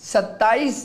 27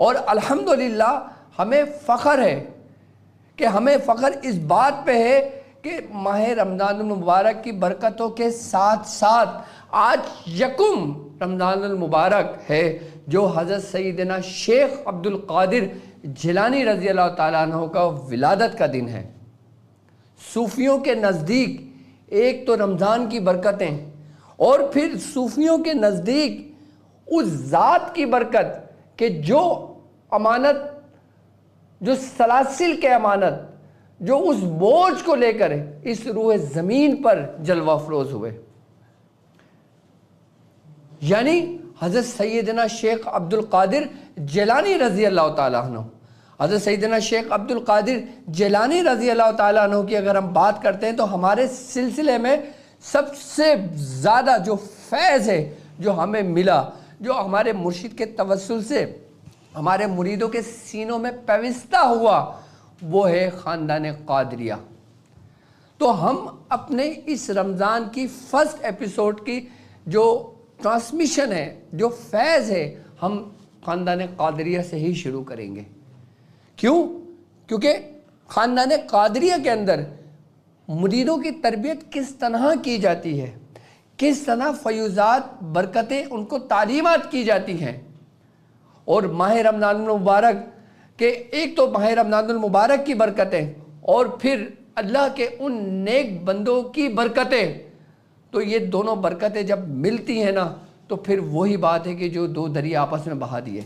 اور الحمدللہ ہمیں فخر ہے کہ ہمیں فخر اس بات پہ ہے کہ ماہ رمضان المبارک کی برکتوں کے ساتھ ساتھ آج یکم رمضان المبارک ہے جو حضرت سیدنا شیخ عبد القادر جیلانی رضی اللہ تعالیٰ عنہ کا ولادت کا دن ہے۔ صوفیوں کے نزدیک ایک تو رمضان کی برکتیں اور پھر صوفیوں کے نزدیک اس ذات کی برکت کہ جو امانت، جو سلاسل کے امانت، جو اس بوجھ کو لے کر اس روح زمین پر جلوہ افروز ہوئے، یعنی حضرت سیدنا شیخ عبد القادر جیلانی رضی اللہ تعالیٰ عنہ۔ حضرت سیدنا شیخ عبد القادر جیلانی رضی اللہ تعالیٰ عنہ کی اگر ہم بات کرتے ہیں تو ہمارے سلسلے میں سب سے زیادہ جو فیض ہے جو ہمیں ملا، جو ہمارے مرشد کے توسل سے ہمارے مریدوں کے سینوں میں پیوستہ ہوا، وہ ہے خاندان قادریہ۔ تو ہم اپنے اس رمضان کی فرسٹ ایپیسوڈ کی جو ٹرانسمیشن ہے، جو فیض ہے، ہم خاندان قادریہ سے ہی شروع کریں گے۔ کیوں؟ کیونکہ خاندان قادریہ کے اندر مریدوں کی تربیت کس طرح کی جاتی ہے، کس طرح فیوزات، برکتیں ان کو تعلیمات کی جاتی ہیں، اور ماہ رمضان المبارک کہ ایک تو ماہ رمضان المبارک کی برکتیں اور پھر اللہ کے ان نیک بندوں کی برکتیں، تو یہ دونوں برکتیں جب ملتی ہیں نا تو پھر وہی بات ہے کہ جو دو دریا آپس میں بہا دیے۔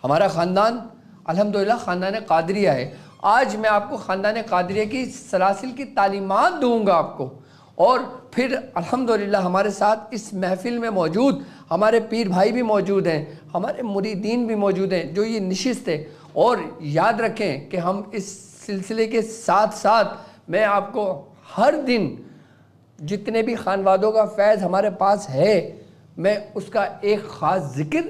ہمارا خاندان الحمدللہ خاندان قادریہ ہے۔ آج میں آپ کو خاندان قادریہ کی سلاسل کی تعلیمات دوں گا آپ کو، اور پھر الحمدللہ ہمارے ساتھ اس محفل میں موجود ہمارے پیر بھائی بھی موجود ہیں، ہمارے مریدین بھی موجود ہیں جو یہ نشست ہے۔ اور یاد رکھیں کہ ہم اس سلسلے کے ساتھ ساتھ میں آپ کو ہر دن جتنے بھی خانوادوں کا فیض ہمارے پاس ہے، میں اس کا ایک خاص ذکر،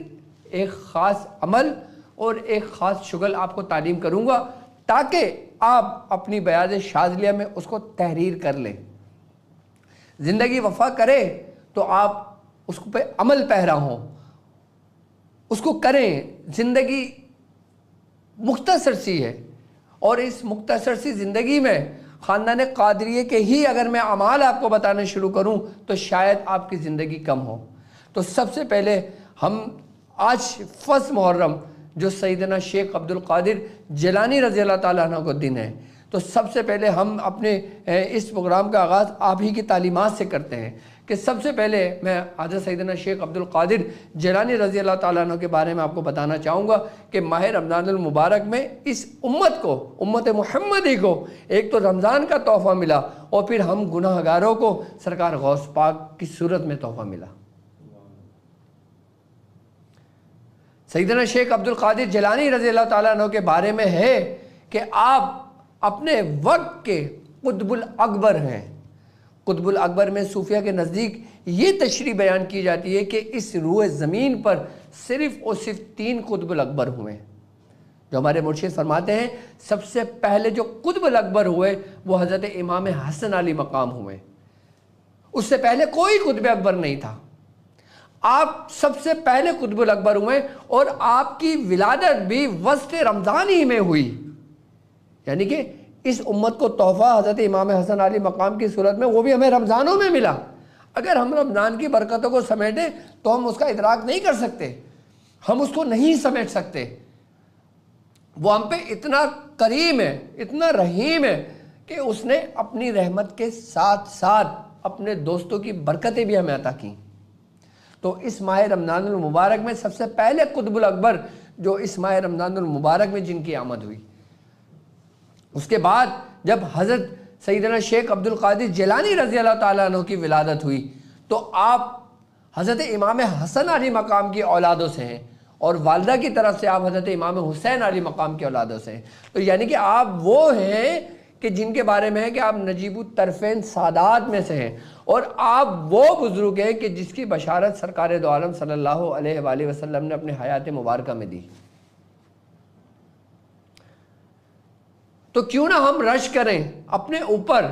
ایک خاص عمل اور ایک خاص شغل آپ کو تعلیم کروں گا تاکہ آپ اپنی بیاض شاذلیہ میں اس کو تحریر کر لیں۔ زندگی وفا کرے تو آپ اس پہ عمل پیرا ہوں، اس کو کریں۔ زندگی مختصر سی ہے، اور اس مختصر سی زندگی میں خاندان قادریہ کے ہی اگر میں اعمال آپ کو بتانا شروع کروں تو شاید آپ کی زندگی کم ہو۔ تو سب سے پہلے ہم آج فرسٹ محرم جو سیدنا شیخ عبد القادر جیلانی رضی اللہ تعالیٰ عنہ کو دن ہے، تو سب سے پہلے ہم اپنے اس پروگرام کا آغاز آپ ہی کی تعلیمات سے کرتے ہیں کہ سب سے پہلے میں حضرت سیدنا شیخ عبد القادر جیلانی رضی اللہ تعالیٰ عنہ کے بارے میں آپ کو بتانا چاہوں گا کہ ماہ رمضان المبارک میں اس امت کو، امت محمدی کو ایک تو رمضان کا تحفہ ملا، اور پھر ہم گناہ گاروں کو سرکار غوث پاک کی صورت میں تحفہ ملا۔ سیدنا شیخ عبد القادر جیلانی رضی اللہ تعالیٰ عنہ کے بارے میں ہے کہ آپ اپنے وقت کے قطب الاکبر ہیں۔ قطب الاکبر میں صوفیہ کے نزدیک یہ تشریح بیان کی جاتی ہے کہ اس روح زمین پر صرف اور صرف 3 قطب الاکبر ہوئے، جو ہمارے مرشد فرماتے ہیں سب سے پہلے جو قطب الاکبر ہوئے وہ حضرت امام حسن علی مقام ہوئے، اس سے پہلے کوئی قطب اکبر نہیں تھا۔ آپ سب سے پہلے قطب الاکبر ہوئے، اور آپ کی ولادت بھی وسط رمضان ہی میں ہوئی، یعنی کہ اس امت کو تحفہ حضرت امام حسن علی مقام کی صورت میں وہ بھی ہمیں رمضانوں میں ملا۔ اگر ہم رمضان کی برکتوں کو سمیٹیں تو ہم اس کا ادراک نہیں کر سکتے، ہم اس کو نہیں سمیٹ سکتے۔ وہ ہم پہ اتنا کریم ہے، اتنا رحیم ہے کہ اس نے اپنی رحمت کے ساتھ ساتھ اپنے دوستوں کی برکتیں بھی ہمیں عطا کیں۔ تو اس ماہ رمضان المبارک میں سب سے پہلے قطب الاکبر جو اس ماہ رمضان المبارک میں جن کی آمد ہوئی، اس کے بعد جب حضرت سیدنا شیخ عبد القادر جیلانی رضی اللہ تعالیٰ عنہ کی ولادت ہوئی تو آپ حضرت امام حسن علی مقام کی اولادوں سے ہیں، اور والدہ کی طرف سے آپ حضرت امام حسین علی مقام کی اولادوں سے ہیں۔ تو یعنی کہ آپ وہ ہیں کہ جن کے بارے میں ہے کہ آپ نجیب الطرفین سادات میں سے ہیں، اور آپ وہ بزرگ ہیں کہ جس کی بشارت سرکار دو عالم صلی اللہ علیہ وآلہ وسلم نے اپنے حیات مبارکہ میں دی۔ تو کیوں نہ ہم رش کریں اپنے اوپر،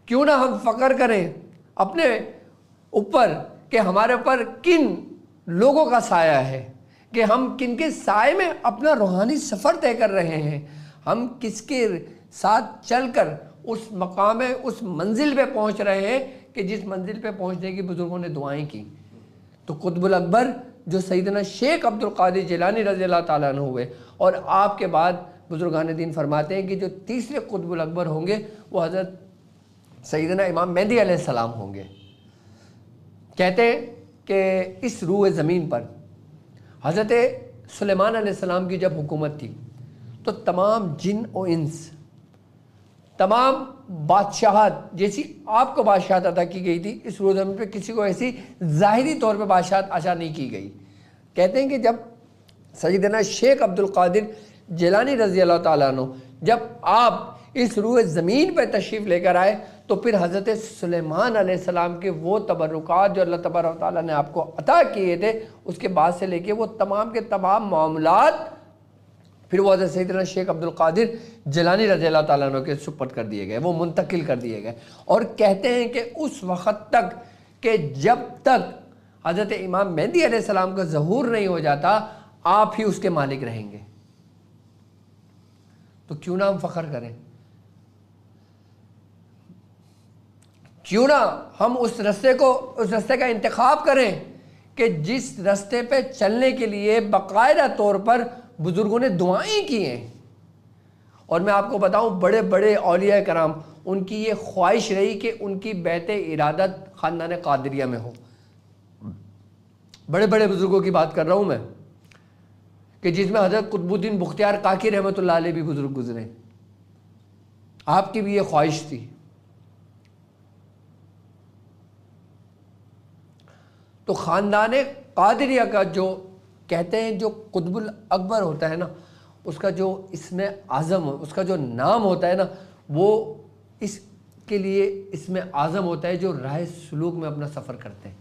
کیوں نہ ہم فخر کریں اپنے اوپر کہ ہمارے اوپر کن لوگوں کا سایہ ہے کہ ہم کن کے سائے میں اپنا روحانی سفر طے کر رہے ہیں، ہم کس کے ساتھ چل کر اس مقام اس منزل پہ پہنچ رہے ہیں کہ جس منزل پہ پہنچنے کی بزرگوں نے دعائیں کی۔ تو قطب الاکبر جو سیدنا شیخ عبد القادر جیلانی رضی اللہ تعالیٰ عنہ ہوئے، اور آپ کے بعد بزرگان دین فرماتے ہیں کہ جو تیسرے قطب الاکبر ہوں گے وہ حضرت سیدنا امام مہدی علیہ السلام ہوں گے۔ کہتے ہیں کہ اس روح زمین پر حضرت سلیمان علیہ السلام کی جب حکومت تھی تو تمام جن و انس، تمام بادشاہت جیسی آپ کو بادشاہت عطا کی گئی تھی، اس روح زمین پہ کسی کو ایسی ظاہری طور پہ بادشاہت عطا نہیں کی گئی۔ کہتے ہیں کہ جب سیدنا شیخ عبد القادر جیلانی رضی اللہ تعالیٰ عنہ جب آپ اس روح زمین پہ تشریف لے کر آئے تو پھر حضرت سلیمان علیہ السلام کے وہ تبرکات جو اللہ تبارک و تعالیٰ نے آپ کو عطا کیے تھے، اس کے بعد سے لے کے وہ تمام کے تمام معاملات پھر وہ حضرت سیدنا شیخ عبد القادر جیلانی رضی اللہ تعالیٰ عنہ کے سپرد کر دیے گئے، وہ منتقل کر دیے گئے۔ اور کہتے ہیں کہ اس وقت تک کہ جب تک حضرت امام مہدی علیہ السلام کا ظہور نہیں ہو جاتا آپ ہی اس کے مالک رہیں گے۔ تو کیوں نہ ہم فخر کریں، کیوں نہ ہم اس رستے کا انتخاب کریں کہ جس رستے پہ چلنے کے لیے باقاعدہ طور پر بزرگوں نے دعائیں کی ہیں۔ اور میں آپ کو بتاؤں بڑے بڑے اولیاء کرام ان کی یہ خواہش رہی کہ ان کی بیت ارادت خاندان قادریہ میں ہو۔ بڑے بڑے بزرگوں کی بات کر رہا ہوں میں کہ جس میں حضرت قطب الدین بختیار کاکی رحمۃ اللہ علیہ بھی بزرگ گزرے، آپ کی بھی یہ خواہش تھی۔ تو خاندان قادریہ کا جو کہتے ہیں جو قطب الاکبر ہوتا ہے نا، اس کا جو اسم اعظم، اس کا جو نام ہوتا ہے نا، وہ اس کے لیے اسم اعظم ہوتا ہے جو راہ سلوک میں اپنا سفر کرتے ہیں۔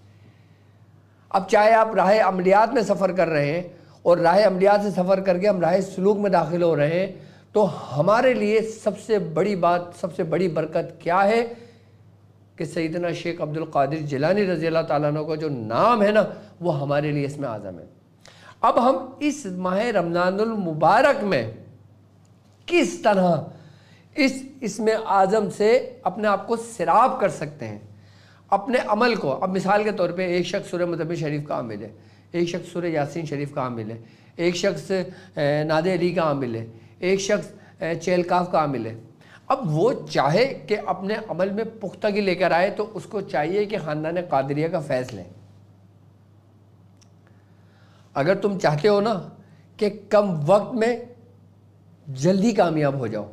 اب چاہے آپ راہ عملیات میں سفر کر رہے ہیں اور راہ عملیات سے سفر کر کے ہم راہ سلوک میں داخل ہو رہے ہیں، تو ہمارے لیے سب سے بڑی بات، سب سے بڑی برکت کیا ہے کہ سیدنا شیخ عبد القادر جیلانی رضی اللہ تعالیٰ عنہ کا جو نام ہے نا وہ ہمارے لیے اسم اعظم ہے۔ اب ہم اس ماہ رمضان المبارک میں کس طرح اس اسم اعظم سے اپنے آپ کو سیراب کر سکتے ہیں، اپنے عمل کو۔ اب مثال کے طور پہ ایک شخص سورہ مزمل شریف کا عامل ہے، ایک شخص سورہ یاسین شریف کا عامل ہے، ایک شخص ناد علی کا عامل ہے، ایک شخص چہل کاف کا عامل ہے۔ اب وہ چاہے کہ اپنے عمل میں پختگی لے کر آئے تو اس کو چاہیے کہ خاندان قادریہ کا فیض لیں۔ اگر تم چاہتے ہو نا کہ کم وقت میں جلدی کامیاب ہو جاؤ،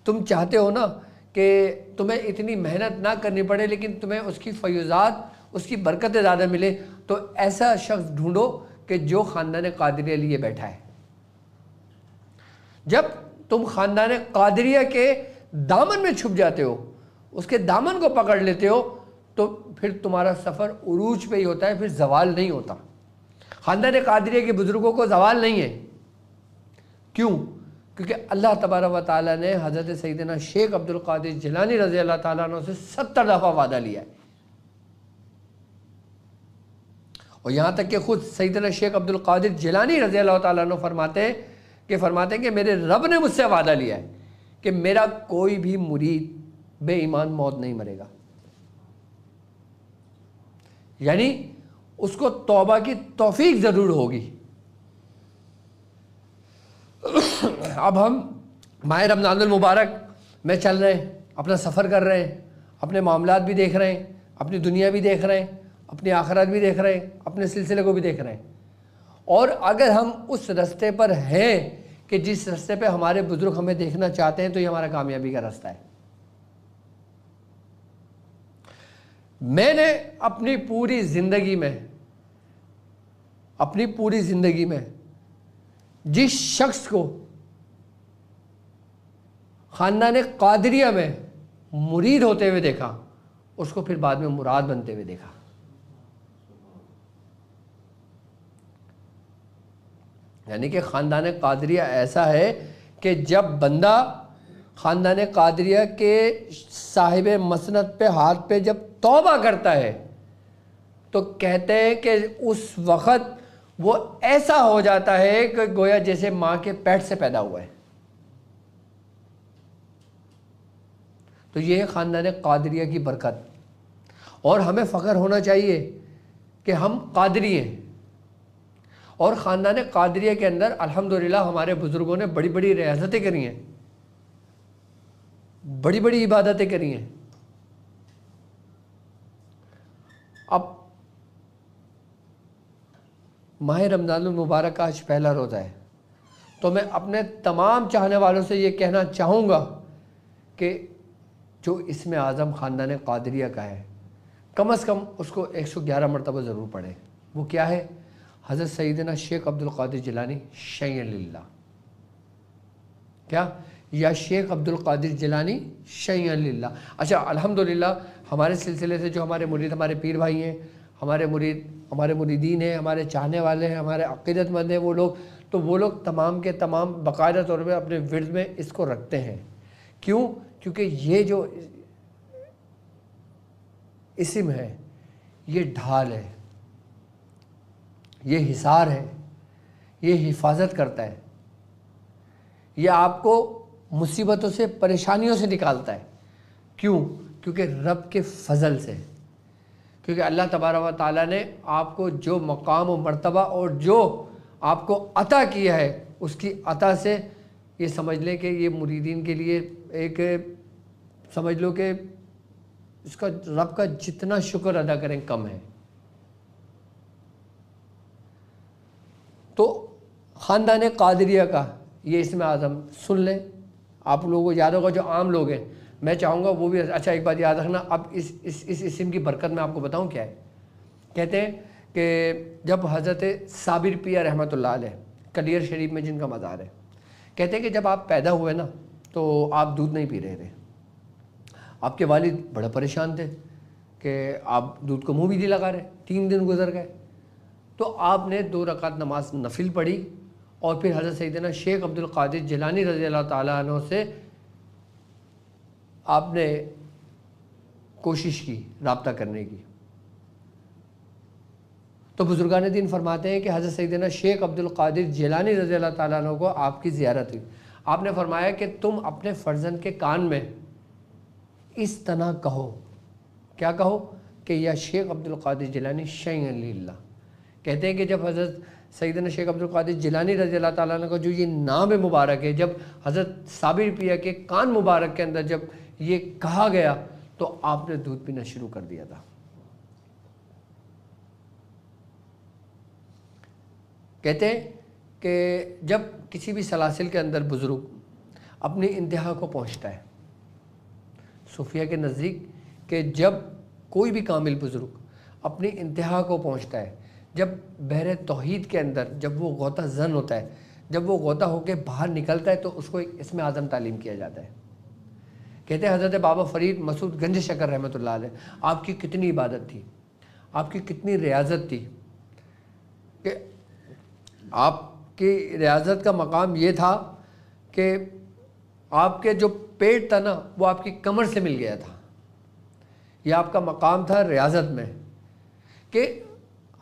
تم چاہتے ہو نا کہ تمہیں اتنی محنت نہ کرنی پڑے لیکن تمہیں اس کی فیوزات، اس کی برکتیں زیادہ ملے، تو ایسا شخص ڈھونڈو کہ جو خاندان قادریہ لیے بیٹھا ہے۔ جب تم خاندان قادریہ کے دامن میں چھپ جاتے ہو، اس کے دامن کو پکڑ لیتے ہو، تو پھر تمہارا سفر عروج پہ ہی ہوتا ہے، پھر زوال نہیں ہوتا۔ خاندان قادریہ کے بزرگوں کو زوال نہیں ہے۔ کیوں؟ کیونکہ اللہ تبارک و تعالیٰ نے حضرت سیدنا شیخ عبد القادر جیلانی رضی اللہ تعالیٰ عنہ سے 70 دفعہ وعدہ لیا ہے۔ اور یہاں تک کہ خود سیدنا شیخ عبد القادر جیلانی رضی اللہ تعالیٰ عنہ فرماتے ہیں کہ میرے رب نے مجھ سے وعدہ لیا ہے کہ میرا کوئی بھی مرید بے ایمان موت نہیں مرے گا، یعنی اس کو توبہ کی توفیق ضرور ہوگی۔ اب ہم ماہ رمضان المبارک میں چل رہے ہیں، اپنا سفر کر رہے ہیں، اپنے معاملات بھی دیکھ رہے ہیں، اپنی دنیا بھی دیکھ رہے ہیں، اپنی آخرت بھی دیکھ رہے ہیں، اپنے سلسلے کو بھی دیکھ رہے ہیں۔ اور اگر ہم اس رستے پر ہیں کہ جس رستے پہ ہمارے بزرگ ہمیں دیکھنا چاہتے ہیں تو یہ ہمارا کامیابی کا رستہ ہے۔ میں نے اپنی پوری زندگی میں جس شخص کو خاندان قادریہ میں مرید ہوتے ہوئے دیکھا، اس کو پھر بعد میں مراد بنتے ہوئے دیکھا۔ یعنی کہ خاندان قادریہ ایسا ہے کہ جب بندہ خاندان قادریہ کے صاحب مسند پہ ہاتھ پہ جب توبہ کرتا ہے تو کہتے ہیں کہ اس وقت وہ ایسا ہو جاتا ہے کہ گویا جیسے ماں کے پیٹ سے پیدا ہوا ہے. تو یہ ہے خاندان قادریہ کی برکت. اور ہمیں فخر ہونا چاہیے کہ ہم قادری ہیں. اور خاندان قادریہ کے اندر الحمدللہ ہمارے بزرگوں نے بڑی بڑی ریاضتیں کری ہیں, بڑی بڑی عبادتیں کری ہیں. اب ماہ رمضان المبارک کا آج پہلا روزہ ہے, تو میں اپنے تمام چاہنے والوں سے یہ کہنا چاہوں گا کہ جو اسم اعظم خاندان قادریہ کا ہے کم از کم اس کو 111 مرتبہ ضرور پڑھیں. وہ کیا ہے؟ حضرت سیدنا شیخ عبد القادر جیلانی شیئا للہ. کیا؟ یا شیخ عبد القادر جیلانی شیئا للہ. اچھا الحمدللہ ہمارے سلسلے سے جو ہمارے مرید, ہمارے پیر بھائی ہیں, ہمارے مرید, ہمارے مریدین ہیں, ہمارے چاہنے والے ہیں, ہمارے عقیدت مند ہیں, وہ لوگ تمام کے تمام باقاعدہ طور پہ اپنے ورد میں اس کو رکھتے ہیں. کیوں؟ کیونکہ یہ جو اسم ہے یہ ڈھال ہے, یہ حصار ہے, یہ حفاظت کرتا ہے, یہ آپ کو مصیبتوں سے, پریشانیوں سے نکالتا ہے. کیوں؟ کیونکہ رب کے فضل سے, کیونکہ اللہ تبارک و تعالیٰ نے آپ کو جو مقام و مرتبہ اور جو آپ کو عطا کیا ہے اس کی عطا سے یہ سمجھ لیں کہ یہ مریدین کے لیے ایک سمجھ لو کہ اس کا رب کا جتنا شکر ادا کریں کم ہے. تو خاندان قادریہ کا یہ اسم اعظم سن لیں. آپ لوگوں کو یاد ہوگا, جو عام لوگ ہیں, میں چاہوں گا وہ بھی. اچھا ایک بات یاد رکھنا, اب اس اسم کی برکت میں آپ کو بتاؤں کیا ہے. کہتے ہیں کہ جب حضرت صابر پیر رحمۃ اللہ علیہ, کلیر شریف میں جن کا مزار ہے, کہتے ہیں کہ جب آپ پیدا ہوئے نا تو آپ دودھ نہیں پی رہے تھے. آپ کے والد بڑے پریشان تھے کہ آپ دودھ کو منہ بھی نہیں لگا رہے. 3 دن گزر گئے تو آپ نے 2 رکعت نماز نفل پڑھی اور پھر حضرت سیدنا شیخ عبد القادر جیلانی رضی اللہ تعالیٰ عنہ سے آپ نے کوشش کی رابطہ کرنے کی. تو بزرگان دین فرماتے ہیں کہ حضرت سیدنا شیخ عبد القادر جیلانی رضی اللہ تعالیٰ عنہ کو آپ کی زیارت ہوئی. آپ نے فرمایا کہ تم اپنے فرزند کے کان میں اس طرح کہو. کیا کہو؟ کہ یا شیخ عبد القادر جیلانی شیئا للہ. کہتے ہیں کہ جب حضرت سیدنا شیخ عبد القادر جیلانی رضی اللہ تعالیٰ عنہ کا جو یہ نام مبارک ہے, جب حضرت صابر پیر کے کان مبارک کے اندر جب یہ کہا گیا تو آپ نے دودھ پینا شروع کر دیا تھا. کہتے ہیں کہ جب کسی بھی سلاسل کے اندر بزرگ اپنی انتہا کو پہنچتا ہے, صوفیہ کے نزدیک کہ جب کوئی بھی کامل بزرگ اپنی انتہا کو پہنچتا ہے, جب بحر توحید کے اندر جب وہ غوطہ زن ہوتا ہے, جب وہ غوطہ ہو کے باہر نکلتا ہے تو اس کو اسم اعظم تعلیم کیا جاتا ہے. کہتے ہیں حضرت بابا فرید مسعود گنج شکر رحمۃ اللہ علیہ, آپ کی کتنی عبادت تھی, آپ کی کتنی ریاضت تھی, کہ آپ کی ریاضت کا مقام یہ تھا کہ آپ کے جو پیٹ تھا نا وہ آپ کی کمر سے مل گیا تھا. یہ آپ کا مقام تھا ریاضت میں, کہ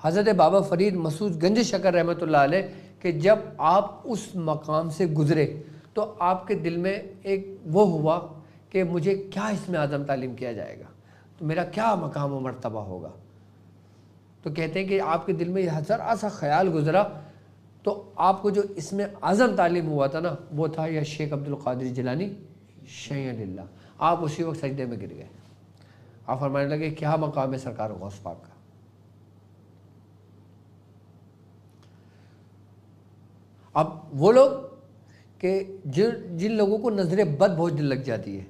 حضرت بابا فرید مسعود گنج شکر رحمۃ اللہ علیہ کہ جب آپ اس مقام سے گزرے تو آپ کے دل میں ایک وہ ہوا کہ مجھے کیا اسم اعظم تعلیم کیا جائے گا, تو میرا کیا مقام و مرتبہ ہوگا. تو کہتے ہیں کہ آپ کے دل میں یہ ذرا سا خیال گزرا تو آپ کو جو اسم اعظم تعلیم ہوا تھا نا وہ تھا یا شیخ عبد القادر جیلانی شیئا للہ. آپ اسی وقت سجدے میں گر گئے. آپ فرمانے لگے کیا مقام ہے سرکار غوث پاک کا. اب وہ لوگ کہ جن لوگوں کو نظر بد بہت لگ جاتی ہے,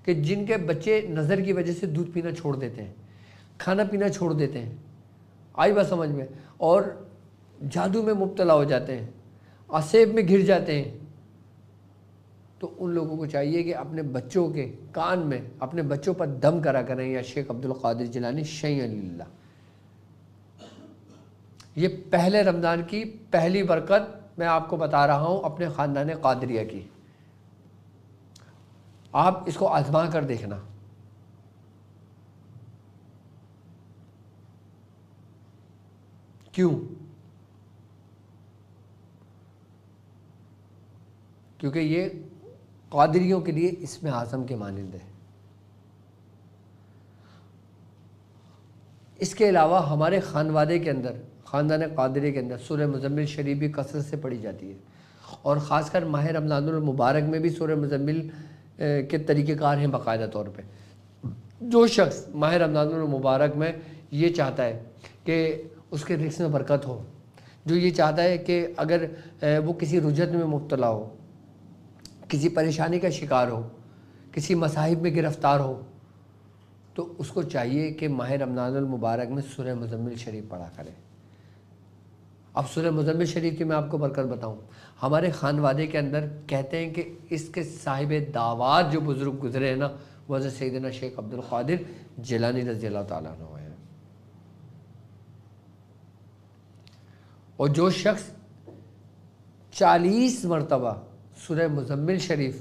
کہ جن کے بچے نظر کی وجہ سے دودھ پینا چھوڑ دیتے ہیں, کھانا پینا چھوڑ دیتے ہیں, آئی بات سمجھ میں, اور جادو میں مبتلا ہو جاتے ہیں, عصیب میں گر جاتے ہیں, تو ان لوگوں کو چاہیے کہ اپنے بچوں کے کان میں اپنے بچوں پر دم کرا کریں یا شیخ عبد القادر جیلانی شیئا للہ. یہ پہلے رمضان کی پہلی برکت میں آپ کو بتا رہا ہوں اپنے خاندان قادریہ کی. آپ اس کو آزما کر دیکھنا. کیوں؟ کیونکہ یہ قادریوں کے لیے اسم اعظم کے مانند ہے۔ اس کے علاوہ ہمارے خانوادے کے اندر، خاندان قادری کے اندر سورہ مزمل شریف بھی کثرت سے پڑھی جاتی ہے، اور خاص کر ماہ رمضان المبارک میں بھی سورہ مزمل کے طریقہ کار ہیں باقاعدہ طور پہ۔ جو شخص ماہ رمضان المبارک میں یہ چاہتا ہے کہ اس کے رزق میں برکت ہو، جو یہ چاہتا ہے کہ اگر وہ کسی رجحت میں مبتلا ہو، کسی پریشانی کا شکار ہو، کسی مصائب میں گرفتار ہو، تو اس کو چاہیے کہ ماہ رمضان المبارک میں سورہ مزمل شریف پڑھا کرے۔ اب سورہ مزمل شریف کی میں آپ کو برکت بتاؤں، ہمارے خانوادے کے اندر کہتے ہیں کہ اس کے صاحب دعوات جو بزرگ گزرے ہیں نا، وہ حضرت سیدنا شیخ عبد القادر جیلانی رضی اللہ تعالیٰ عنہ ہیں۔ اور جو شخص 40 مرتبہ سورہ مزمل شریف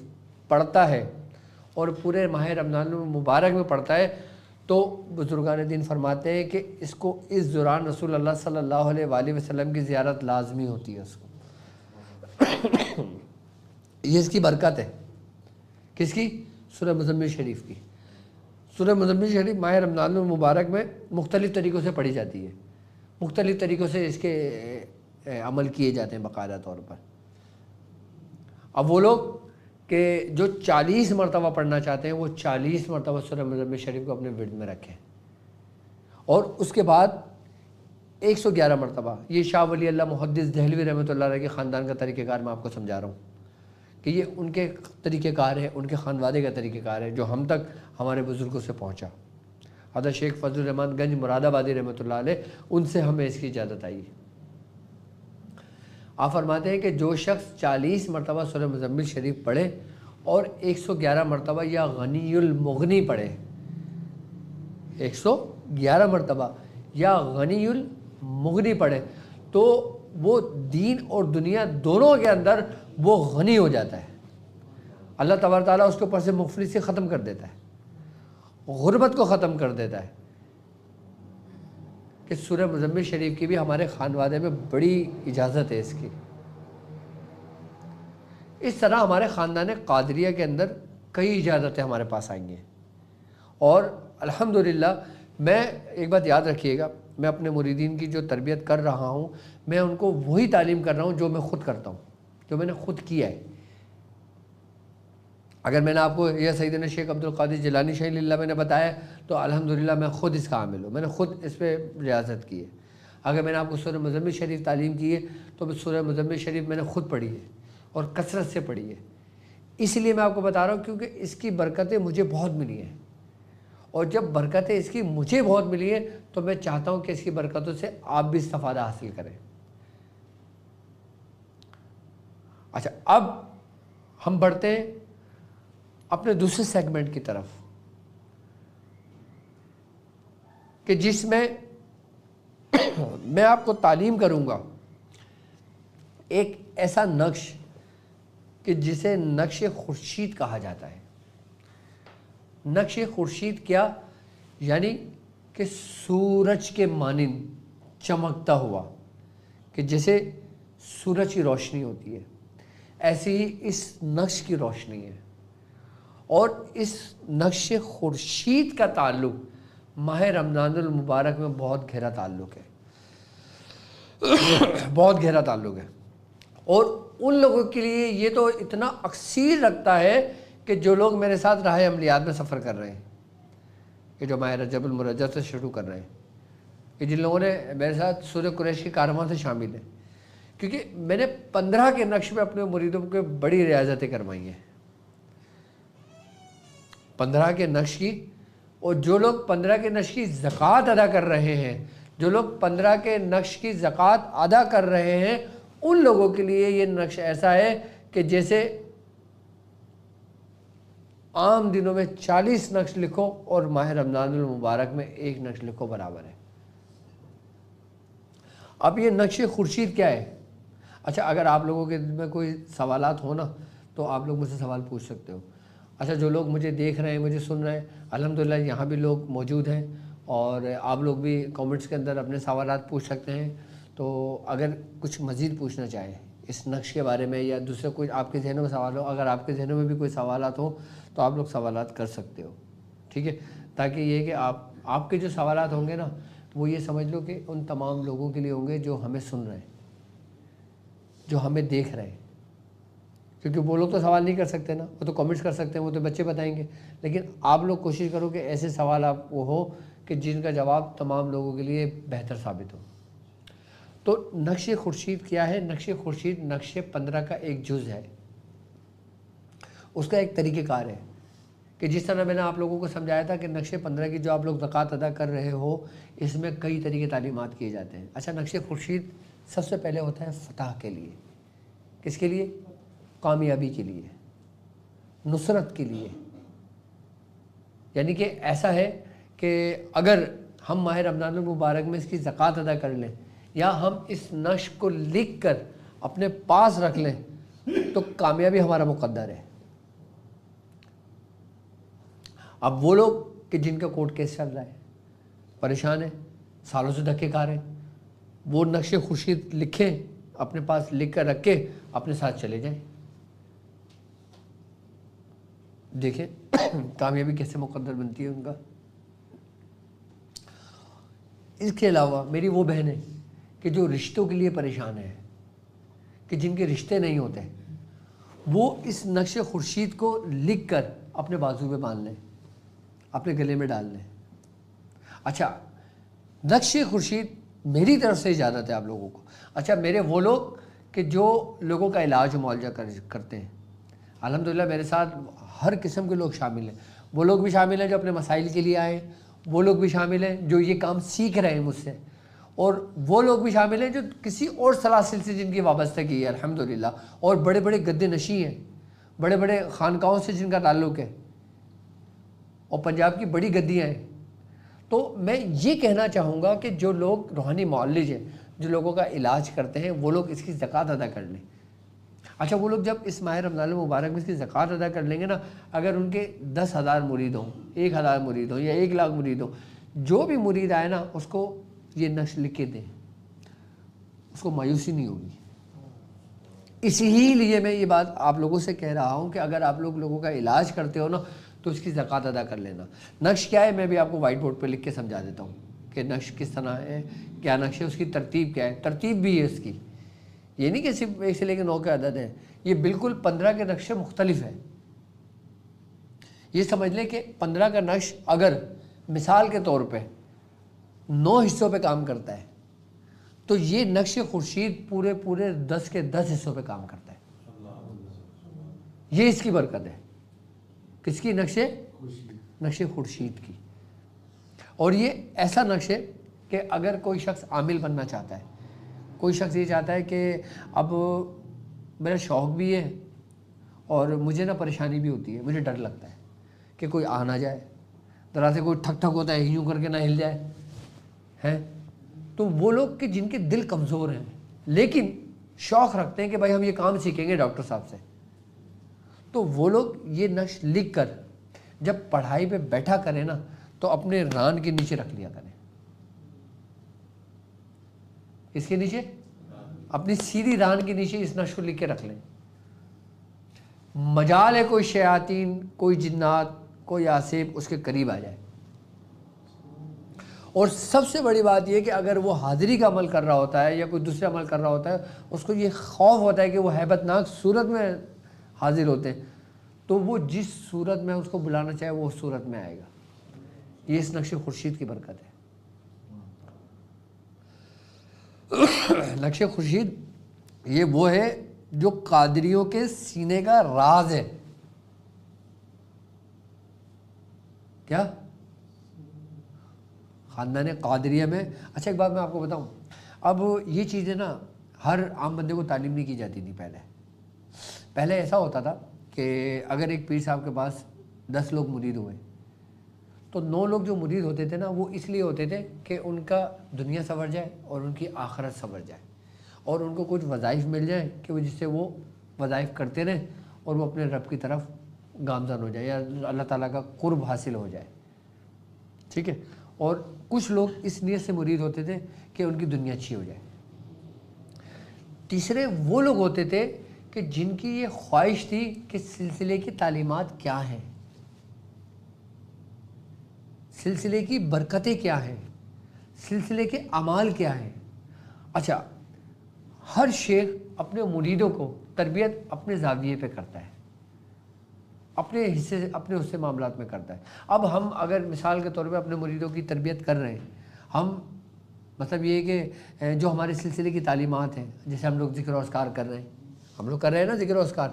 پڑھتا ہے اور پورے ماہ رمضان المبارک میں پڑھتا ہے، تو بزرگان دین فرماتے ہیں کہ اس کو اس دوران رسول اللہ صلی اللہ علیہ وآلہ وسلم کی زیارت لازمی ہوتی ہے۔ اس کو یہ اس کی برکت ہے۔ کس کی؟ سورہ مزمل شریف کی۔ سورہ مزمل شریف ماہ رمضان المبارک میں مختلف طریقوں سے پڑھی جاتی ہے، مختلف طریقوں سے اس کے عمل کیے جاتے ہیں باقاعدہ طور پر۔ اب وہ لوگ کہ جو 40 مرتبہ پڑھنا چاہتے ہیں، وہ 40 مرتبہ سورہ مزمل شریف کو اپنے ورد میں رکھیں، اور اس کے بعد 111 مرتبہ، یہ شاہ ولی اللہ محدث دہلوی رحمۃ اللہ علیہ کے خاندان کا طریقہ کار میں آپ کو سمجھا رہا ہوں کہ یہ ان کے طریقہ کار ہے، ان کے خانوادے کا طریقہ کار ہے، جو ہم تک ہمارے بزرگوں سے پہنچا۔ حضرت شیخ فضل الرحمان گنج مراد آبادی رحمۃ اللہ علیہ، ان سے ہمیں اس کی اجازت آئی۔ آپ فرماتے ہیں کہ جو شخص 40 مرتبہ سورہ مزمل شریف پڑھے اور 111 مرتبہ یا غنی المغنی پڑھے، 111 مرتبہ یا غنی المغنی پڑھے، تو وہ دین اور دنیا دونوں کے اندر وہ غنی ہو جاتا ہے۔ اللہ تبارک تعالیٰ اس کے اوپر سے مفلسی ختم کر دیتا ہے، غربت کو ختم کر دیتا ہے۔ کہ سورہ مزمل شریف کی بھی ہمارے خانوادے میں بڑی اجازت ہے اس کی۔ اس طرح ہمارے خاندان قادریہ کے اندر کئی اجازتیں ہمارے پاس آئیں گی، اور الحمدللہ میں ایک بات یاد رکھیے گا، میں اپنے مریدین کی جو تربیت کر رہا ہوں، میں ان کو وہی تعلیم کر رہا ہوں جو میں خود کرتا ہوں، جو میں نے خود کیا ہے۔ اگر میں نے آپ کو یہ سیدنا شیخ عبد القادر جیلانی شیخ اللہ میں نے بتایا، تو الحمدللہ میں خود اس کا عامل ہوں، میں نے خود اس پہ ریاضت کی ہے۔ اگر میں نے آپ کو سورہ مزمل شریف تعلیم کی ہے، تو سورہ مزمل شریف میں نے خود پڑھی ہے اور کثرت سے پڑھی ہے۔ اس لیے میں آپ کو بتا رہا ہوں کیونکہ اس کی برکتیں مجھے بہت ملی ہیں، اور جب برکتیں اس کی مجھے بہت ملی ہیں، تو میں چاہتا ہوں کہ اس کی برکتوں سے آپ بھی استفادہ حاصل کریں۔ اچھا، اب ہم بڑھتے ہیں اپنے دوسرے سیگمنٹ کی طرف، کہ جس میں میں آپ کو تعلیم کروں گا ایک ایسا نقش کہ جسے نقش خورشید کہا جاتا ہے۔ نقش خورشید کیا؟ یعنی کہ سورج کے مانند چمکتا ہوا، کہ جیسے سورج کی روشنی ہوتی ہے، ایسی ہی اس نقش کی روشنی ہے۔ اور اس نقش خورشید کا تعلق ماہ رمضان المبارک میں بہت گہرا تعلق ہے، بہت گہرا تعلق ہے۔ اور ان لوگوں کے لیے یہ تو اتنا اکثیر رکھتا ہے کہ جو لوگ میرے ساتھ راہ عملیات میں سفر کر رہے ہیں، کہ جو ماہ رجب المرجب سے شروع کر رہے ہیں، کہ جن لوگوں نے میرے ساتھ سورہ قریش کی کارواں سے شامل ہیں، کیونکہ میں نے 15 کے نقش میں اپنے مریدوں کے بڑی ریاضتیں کروائی ہیں، 15 کے نقش کی۔ اور جو لوگ 15 کے نقش کی زکوٰۃ ادا کر رہے ہیں، جو لوگ 15 کے نقش کی زکوٰۃ ادا کر رہے ہیں، ان لوگوں کے لیے یہ نقش ایسا ہے کہ جیسے عام دنوں میں 40 نقش لکھو اور ماہ رمضان المبارک میں 1 نقش لکھو برابر ہے۔ اب یہ نقش خورشید کیا ہے؟ اچھا، اگر آپ لوگوں کے دل میں کوئی سوالات ہو نا، تو آپ لوگ مجھ سے سوال پوچھ سکتے ہو۔ اچھا، جو لوگ مجھے دیکھ رہے ہیں، مجھے سن رہے ہیں، الحمدللہ یہاں بھی لوگ موجود ہیں، اور آپ لوگ بھی کامنٹس کے اندر اپنے سوالات پوچھ سکتے ہیں۔ تو اگر کچھ مزید پوچھنا چاہیں اس نقش کے بارے میں یا دوسرے کوئی آپ کے ذہنوں میں سوال ہو، اگر آپ کے ذہنوں میں بھی کوئی سوالات ہوں تو آپ لوگ سوالات کر سکتے ہو، ٹھیک ہے، تاکہ یہ کہ آپ کے جو سوالات ہوں گے نا وہ یہ سمجھ لو کہ ان تمام لوگوں کے لیے ہوں گے جو ہمیں سن رہے ہیں، جو ہمیں دیکھ رہے ہیں، کیونکہ وہ لوگ تو سوال نہیں کر سکتے نا، وہ تو کامنٹس کر سکتے ہیں، وہ تو بچے بتائیں گے، لیکن آپ لوگ کوشش کرو کہ ایسے سوال آپ وہ ہو کہ جن کا جواب تمام لوگوں کے لیے بہتر ثابت ہو۔ تو نقش خورشید کیا ہے؟ نقش خورشید نقش 15 کا ایک جز ہے، اس کا ایک طریقہ کار ہے کہ جس طرح میں نے آپ لوگوں کو سمجھایا تھا کہ نقش 15 کی جو آپ لوگ زکوٰۃ ادا کر رہے ہو اس میں کئی طریقے تعلیمات کیے جاتے ہیں۔ اچھا، نقش خورشید سب سے پہلے ہوتا ہے فتح کے لیے، کس کے لیے؟ کامیابی کے لیے، نصرت کے لیے، یعنی کہ ایسا ہے کہ اگر ہم ماہ رمضان المبارک میں اس کی زکوٰۃ ادا کر لیں یا ہم اس نقش کو لکھ کر اپنے پاس رکھ لیں تو کامیابی ہمارا مقدر ہے۔ اب وہ لوگ کہ جن کا کورٹ کیس چل رہا ہے، پریشان ہیں، سالوں سے دھکے کھا رہے ہیں، وہ نقش خورشید لکھیں، اپنے پاس لکھ کر رکھ کے اپنے ساتھ چلے جائیں، دیکھیں کامیابی کیسے مقدر بنتی ہے ان کا۔ اس کے علاوہ میری وہ بہنیں کہ جو رشتوں کے لیے پریشان ہیں، کہ جن کے رشتے نہیں ہوتے، وہ اس نقش خورشید کو لکھ کر اپنے بازو پہ باندھ لیں، اپنے گلے میں ڈال لیں۔ اچھا، نقش خورشید میری طرف سے اجازت ہے آپ لوگوں کو۔ اچھا، میرے وہ لوگ کہ جو لوگوں کا علاج و معالجہ کرتے ہیں، الحمدللہ میرے ساتھ ہر قسم کے لوگ شامل ہیں، وہ لوگ بھی شامل ہیں جو اپنے مسائل کے لیے آئے، وہ لوگ بھی شامل ہیں جو یہ کام سیکھ رہے ہیں مجھ سے، اور وہ لوگ بھی شامل ہیں جو کسی اور سلاسل سے جن کی وابستگی ہے الحمدللہ، اور بڑے بڑے گدے نشیں ہیں، بڑے بڑے خانقاہوں سے جن کا تعلق ہے، اور پنجاب کی بڑی گدیاں ہیں۔ تو میں یہ کہنا چاہوں گا کہ جو لوگ روحانی معالج ہیں، جو لوگوں کا علاج کرتے ہیں، وہ لوگ اس کی زکوٰۃ ادا کر لیں۔ اچھا، وہ لوگ جب اس ماہ رمضان المبارک میں اس کی زکوٰۃ ادا کر لیں گے نا، اگر ان کے 10,000 مرید ہوں، 1,000 مرید ہوں یا 1,00,000 مرید ہوں، جو بھی مرید آئے نا اس کو یہ نقش لکھ کے دیں، اس کو مایوسی نہیں ہوگی۔ اسی لیے میں یہ بات آپ لوگوں سے کہہ رہا ہوں کہ اگر آپ لوگوں کا علاج کرتے ہو نا تو اس کی زکوٰۃ ادا کر لینا۔ نقش کیا ہے میں بھی آپ کو وائٹ بورڈ پہ لکھ کے سمجھا دیتا ہوں کہ نقش کس طرح ہے، کیا نقش ہے، اس کی ترتیب کیا ہے، ترتیب بھی ہے اس کی، یہ نہیں کہ صرف 1 سے لے کے 9 کے عدد ہے، یہ بالکل 15 کے نقش مختلف ہے۔ یہ سمجھ لیں کہ 15 کا نقش اگر مثال کے طور پہ 9 حصوں پہ کام کرتا ہے تو یہ نقش خورشید پورے 10 کے 10 حصوں پہ کام کرتا ہے۔ یہ اس کی برکت ہے، کس کی؟ نقش خورشید کی۔ اور یہ ایسا نقش ہے کہ اگر کوئی شخص عامل بننا چاہتا ہے، کوئی شخص یہ چاہتا ہے کہ اب میرا شوق بھی ہے اور مجھے نا پریشانی بھی ہوتی ہے، مجھے ڈر لگتا ہے کہ کوئی آ نہ جائے، ذرا سے کوئی ٹھک ٹھک ہوتا ہے یوں کر کے نہ ہل جائے ہیں، تو وہ لوگ کہ جن کے دل کمزور ہیں لیکن شوق رکھتے ہیں کہ بھائی ہم یہ کام سیکھیں گے ڈاکٹر صاحب سے، تو وہ لوگ یہ نقش لکھ کر جب پڑھائی پہ بیٹھا کریں نا تو اپنے ران کے نیچے رکھ لیا کریں۔ اس کے نیچے، اپنی سیدھی ران کے نیچے اس نقش کو لکھ کے رکھ لیں۔ مجال ہے کوئی شیاطین، کوئی جنات، کوئی آصف اس کے قریب آ جائے۔ اور سب سے بڑی بات یہ کہ اگر وہ حاضری کا عمل کر رہا ہوتا ہے یا کوئی دوسرا عمل کر رہا ہوتا ہے، اس کو یہ خوف ہوتا ہے کہ وہ ہیبت ناک صورت میں حاضر ہوتے ہیں، تو وہ جس صورت میں اس کو بلانا چاہے وہ اس صورت میں آئے گا۔ یہ اس نقش خورشید کی برکت ہے۔ نقش خورشید یہ وہ ہے جو قادریوں کے سینے کا راز ہے۔ کیا؟ خاندان قادریہ میں، اچھا ایک بات میں آپ کو بتاؤں، اب یہ چیزیں نا ہر عام بندے کو تعلیم نہیں کی جاتی تھی پہلے ایسا ہوتا تھا کہ اگر ایک پیر صاحب کے پاس 10 لوگ مرید ہوئے تو 9 لوگ جو مرید ہوتے تھے نا وہ اس لیے ہوتے تھے کہ ان کا دنیا سنور جائے اور ان کی آخرت سنور جائے، اور ان کو کچھ وظائف مل جائیں کہ وہ جس سے وہ وظائف کرتے رہیں اور وہ اپنے رب کی طرف گامزن ہو جائے یا اللہ تعالیٰ کا قرب حاصل ہو جائے، ٹھیک ہے۔ اور کچھ لوگ اس نیت سے مرید ہوتے تھے کہ ان کی دنیا اچھی ہو جائے، تیسرے وہ لوگ ہوتے تھے کہ جن کی یہ خواہش تھی کہ سلسلے کی تعلیمات کیا ہیں، سلسلے کی برکتیں کیا ہیں، سلسلے کے اعمال کیا ہیں۔ اچھا، ہر شیخ اپنے مریدوں کو تربیت اپنے زاویے پہ کرتا ہے، اپنے حصے معاملات میں کرتا ہے۔ اب ہم اگر مثال کے طور پہ اپنے مریدوں کی تربیت کر رہے ہیں، ہم مطلب یہ کہ جو ہمارے سلسلے کی تعلیمات ہیں، جیسے ہم لوگ ذکر و اذکار کر رہے ہیں، ہم لوگ کر رہے ہیں نا ذکر و اذکار،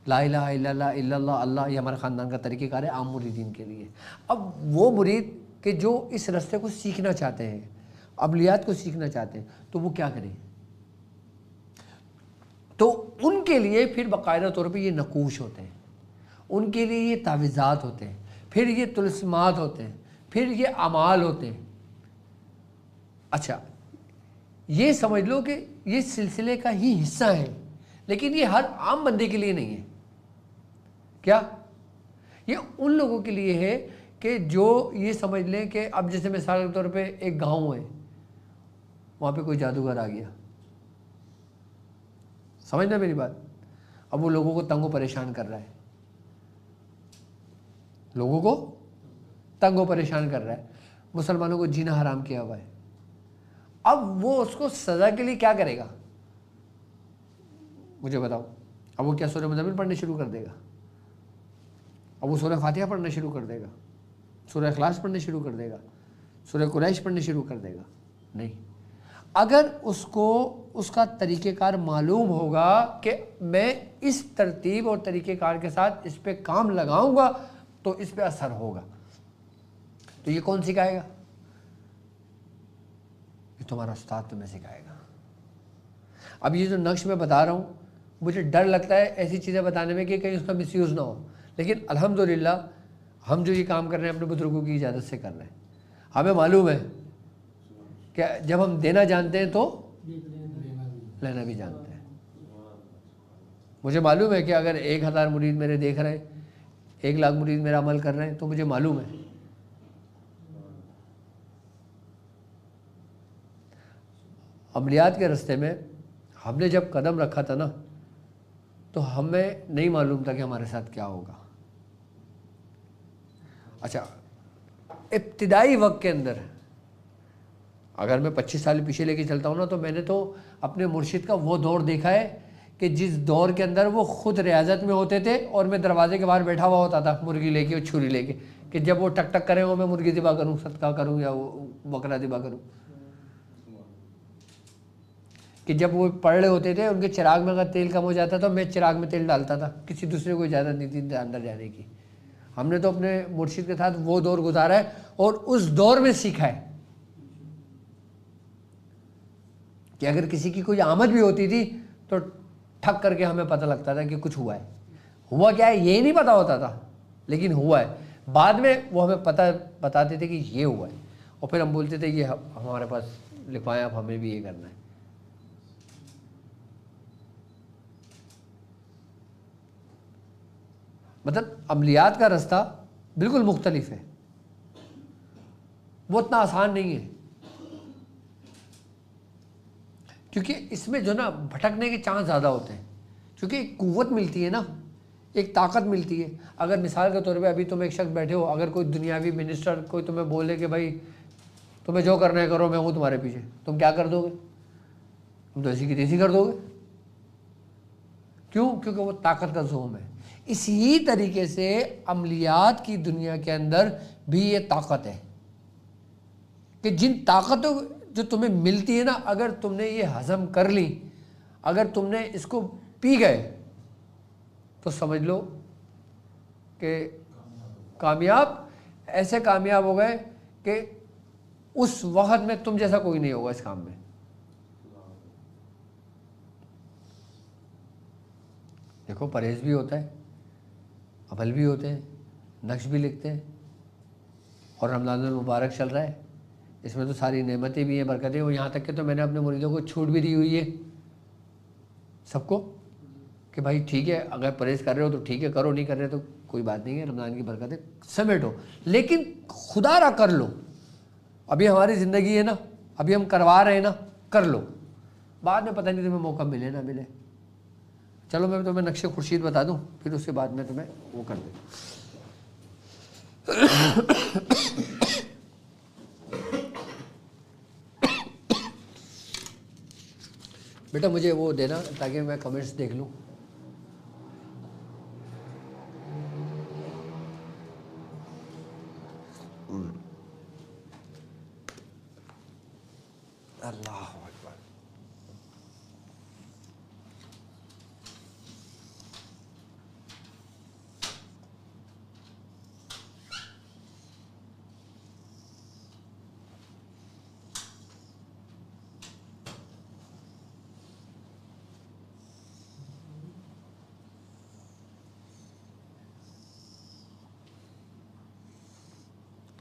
لا الہ الا اللہ الا اللہ اللہ، یہ ہمارے خاندان کا طریقہ کار ہے عام مریدین کے لیے۔ اب وہ مرید کہ جو اس رستے کو سیکھنا چاہتے ہیں، عملیات کو سیکھنا چاہتے ہیں، تو وہ کیا کریں؟ تو ان کے لیے پھر باقاعدہ طور پہ یہ نقوش ہوتے ہیں، ان کے لیے یہ تعویذات ہوتے ہیں، پھر یہ طلسمات ہوتے ہیں، پھر یہ اعمال ہوتے ہیں۔ اچھا، یہ سمجھ لو کہ یہ سلسلے کا ہی حصہ ہے، لیکن یہ ہر عام بندے کے لیے نہیں ہے۔ کیا؟ یہ ان لوگوں کے لیے ہے کہ جو یہ سمجھ لیں کہ اب جیسے مثال کے طور پہ ایک گاؤں ہے، وہاں پہ کوئی جادوگر آ گیا، سمجھنا میری بات، اب وہ لوگوں کو تنگ و پریشان کر رہا ہے، لوگوں کو تنگ و پریشان کر رہا ہے، مسلمانوں کو جینا حرام کیا ہوا ہے۔ اب وہ اس کو سزا کے لیے کیا کرے گا؟ مجھے بتاؤ۔ اب وہ کیا سورہ مزمل پڑھنے شروع کر دے گا؟ اب وہ سورہ فاتحہ پڑھنا شروع کر دے گا؟ سورہ اخلاص پڑھنے شروع کر دے گا؟ سورہ قریش پڑھنے شروع کر دے گا؟ نہیں۔ اگر اس کو اس کا طریقہ کار معلوم ہوگا کہ میں اس ترتیب اور طریقہ کار کے ساتھ اس پہ کام لگاؤں گا تو اس پہ اثر ہوگا، تو یہ کون سکھائے گا؟ یہ تمہارا استاد تمہیں سکھائے گا۔ اب یہ جو نقش میں بتا رہا ہوں، مجھے ڈر لگتا ہے ایسی چیزیں بتانے میں کہ کہیں اس کا مس یوز نہ ہو، لیکن الحمدللہ ہم جو یہ کام کر رہے ہیں اپنے بزرگوں کی اجازت سے کر رہے ہیں۔ ہمیں معلوم ہے کہ جب ہم دینا جانتے ہیں تو لینا بھی جانتے ہیں۔ مجھے معلوم ہے کہ اگر 1000 مرید میرے دیکھ رہے ہیں، 1,00,000 مرید میرا عمل کر رہے ہیں، تو مجھے معلوم ہے۔ عملیات کے راستے میں ہم نے جب قدم رکھا تھا نا، تو ہمیں نہیں معلوم تھا کہ ہمارے ساتھ کیا ہوگا۔ اچھا، ابتدائی وقت کے اندر اگر میں 25 سال پیچھے لے کے چلتا ہوں نا، تو میں نے تو اپنے مرشد کا وہ دور دیکھا ہے کہ جس دور کے اندر وہ خود ریاضت میں ہوتے تھے اور میں دروازے کے باہر بیٹھا ہوا ہوتا تھا مرغی لے کے اور چھری لے کے، کہ جب وہ ٹک ٹک کریں وہ میں مرغی ذبح کروں، صدقہ کروں یا بکرا ذبح کروں۔ کہ جب وہ پڑھ رہے ہوتے تھے، ان کے چراغ میں اگر تیل کم ہو جاتا تو میں چراغ میں تیل ڈالتا تھا، کسی دوسرے کو اجازت نہیں تھی اندر جانے کی۔ ہم نے تو اپنے مرشد کے ساتھ وہ دور گزارا ہے اور اس دور میں سیکھا ہے کہ اگر کسی کی کوئی آمد بھی ہوتی تھی تو ٹھک کر کے ہمیں پتہ لگتا تھا کہ کچھ ہوا ہے۔ ہوا کیا ہے یہ نہیں پتا ہوتا تھا، لیکن ہوا ہے۔ بعد میں وہ ہمیں پتہ بتاتے تھے کہ یہ ہوا ہے، اور پھر ہم بولتے تھے یہ ہمارے پاس لکھوائیں، اب ہمیں بھی یہ کرنا ہے۔ مطلب عملیات کا راستہ بالکل مختلف ہے، وہ اتنا آسان نہیں ہے، کیونکہ اس میں جو نا بھٹکنے کے چانس زیادہ ہوتے ہیں، کیونکہ ایک قوت ملتی ہے نا، ایک طاقت ملتی ہے۔ اگر مثال کے طور پہ ابھی تم ایک شخص بیٹھے ہو، اگر کوئی دنیاوی منسٹر کوئی تمہیں بولے کہ بھائی تمہیں جو کرنا ہے کرو، میں ہوں تمہارے پیچھے، تم کیا کر دو گے؟ تم تو ایسی کی تیسی کر دو گے۔ کیوں؟ کیونکہ وہ طاقت کا زوم ہے۔ اسی طریقے سے عملیات کی دنیا کے اندر بھی یہ طاقت ہے کہ جن طاقتوں جو تمہیں ملتی ہے نا، اگر تم نے یہ ہضم کر لی، اگر تم نے اس کو پی گئے، تو سمجھ لو کہ کامیاب، ایسے کامیاب ہو گئے کہ اس وقت میں تم جیسا کوئی نہیں ہوگا اس کام میں۔ دیکھو، پرہیز بھی ہوتا ہے، عمل بھی ہوتے ہیں، نقش بھی لکھتے ہیں، اور رمضان المبارک چل رہا ہے، اس میں تو ساری نعمتیں بھی ہیں، برکتیں، اور یہاں تک کہ تو میں نے اپنے مریدوں کو چھوٹ بھی دی ہوئی ہے سب کو کہ بھائی ٹھیک ہے، اگر پرہیز کر رہے ہو تو ٹھیک ہے کرو، نہیں کر رہے تو کوئی بات نہیں ہے، رمضان کی برکتیں سمیٹو، لیکن خدا را کر لو۔ ابھی ہماری زندگی ہے نا، ابھی ہم کروا رہے ہیں نا، کر لو، بعد میں پتہ نہیں تمہیں موقع ملے نہ ملے. چلو میں تمہیں نقش خورشید بتا دوں, پھر اس کے بعد میں تمہیں وہ کر دوں. بیٹا مجھے وہ دینا تاکہ میں کمنٹس دیکھ لوں. اللہ اکبر.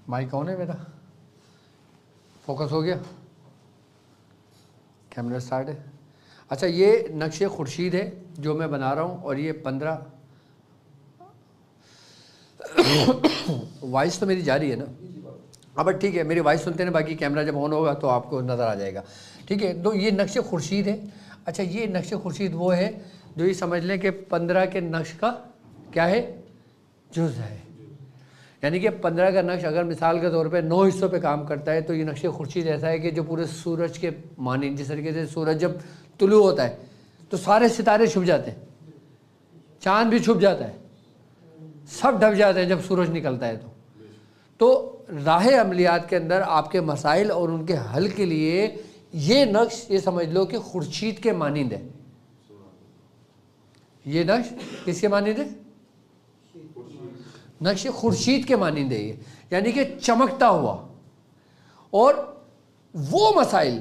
مائک کون ہے میرا؟ فوکس ہو گیا؟ کیمرہ سٹارٹ ہے. اچھا یہ نقش خورشید ہے جو میں بنا رہا ہوں, اور یہ 15 وائس تو میری جاری ہے نا؟ اب ٹھیک ہے, میری وائس سنتے ہیں, باقی کیمرہ جب آن ہوگا تو آپ کو نظر آ جائے گا. ٹھیک ہے, تو یہ نقش خورشید ہے. اچھا یہ نقش خورشید وہ ہے جو یہ سمجھ لیں کہ 15 کے نقش کا کیا ہے, جز ہے. یعنی کہ 15 کا نقش اگر مثال کے طور پہ 9 حصوں پہ کام کرتا ہے, تو یہ نقش خورشید ایسا ہے کہ جو پورے سورج کے مانند, جس طریقے سے سورج جب طلوع ہوتا ہے تو سارے ستارے چھپ جاتے ہیں, چاند بھی چھپ جاتا ہے, سب ڈھک جاتے ہیں جب سورج نکلتا ہے. تو راہ عملیات کے اندر آپ کے مسائل اور ان کے حل کے لیے یہ نقش یہ سمجھ لو کہ خورشید کے مانند ہے. یہ نقش کس کے مانند ہے؟ نقش خورشید کے مانند ہے یہ, یعنی کہ چمکتا ہوا. اور وہ مسائل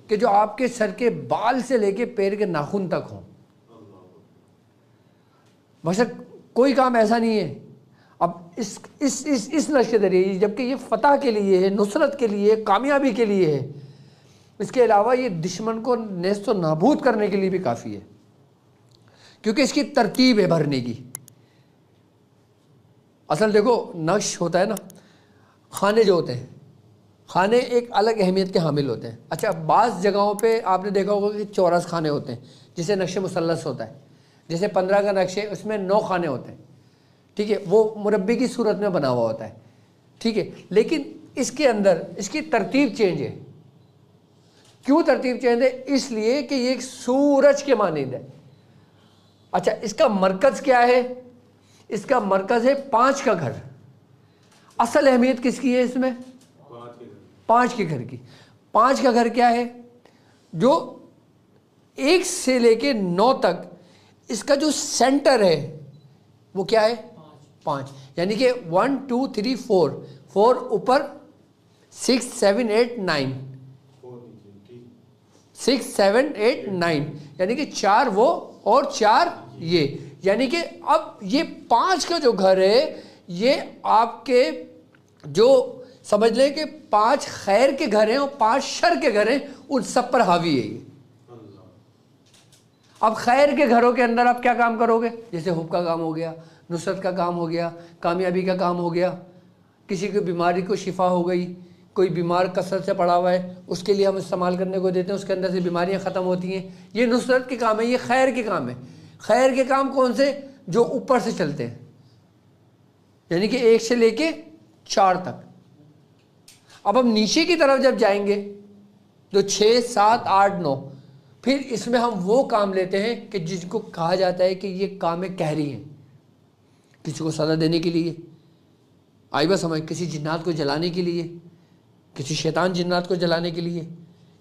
کہ جو آپ کے سر کے بال سے لے کے پیر کے ناخن تک ہوں, مثلا کوئی کام ایسا نہیں ہے. اب اس نقش کے ذریعے, جبکہ یہ فتح کے لیے ہے, نصرت کے لیے, کامیابی کے لیے ہے, اس کے علاوہ یہ دشمن کو نیست و نابود کرنے کے لیے بھی کافی ہے, کیونکہ اس کی ترتیب ہے بھرنے کی. اصل دیکھو نقش ہوتا ہے نا, خانے جو ہوتے ہیں, خانے ایک الگ اہمیت کے حامل ہوتے ہیں. اچھا بعض جگہوں پہ آپ نے دیکھا ہوگا کہ چورس خانے ہوتے ہیں, جسے نقش مثلث ہوتا ہے. جیسے 15 کا نقش ہے, اس میں 9 خانے ہوتے ہیں. ٹھیک ہے, وہ مربع کی صورت میں بنا ہوا ہوتا ہے. ٹھیک ہے, لیکن اس کے اندر اس کی ترتیب چینج ہے. کیوں ترتیب چینج ہے؟ اس لیے کہ یہ ایک سورج کے مانند ہے. اچھا اس کا مرکز کیا ہے؟ اس کا مرکز ہے 5 کا گھر. اصل اہمیت کس کی ہے اس میں؟ 5 کے گھر کی. 5 کا گھر کیا ہے؟ جو 1 سے لے کے 9 تک اس کا جو سینٹر ہے وہ کیا ہے؟ 5. یعنی کہ 1 2 3 4 اوپر 6 7 8 9 6 7 8 9 یعنی کہ 4 وہ اور 4 یہ. یعنی کہ اب یہ 5 کا جو گھر ہے یہ آپ کے جو سمجھ لیں کہ 5 خیر کے گھر ہیں اور 5 شر کے گھر ہیں, ان سب پر حاوی ہے یہ. اب خیر کے گھروں کے اندر آپ کیا کام کرو گے؟ جیسے حب کا کام ہو گیا, نصرت کا کام ہو گیا, کامیابی کا کام ہو گیا, کسی کی بیماری کو شفا ہو گئی, کوئی بیمار کثرت سے پڑا ہوا ہے اس کے لیے ہم استعمال کرنے کو دیتے ہیں, اس کے اندر سے بیماریاں ختم ہوتی ہیں. یہ نصرت کے کام ہے, یہ خیر کے کام ہے. خیر کے کام کون سے؟ جو اوپر سے چلتے ہیں, یعنی کہ 1 سے لے کے 4 تک. اب ہم نیچے کی طرف جب جائیں گے تو 6 7 8 9, پھر اس میں ہم وہ کام لیتے ہیں کہ جس کو کہا جاتا ہے کہ یہ کام قہری ہے. کسی کو سزا دینے کے لیے, آئی بس سمجھ, کسی جنات کو جلانے کے لیے, کسی شیطان جنات کو جلانے کے لیے,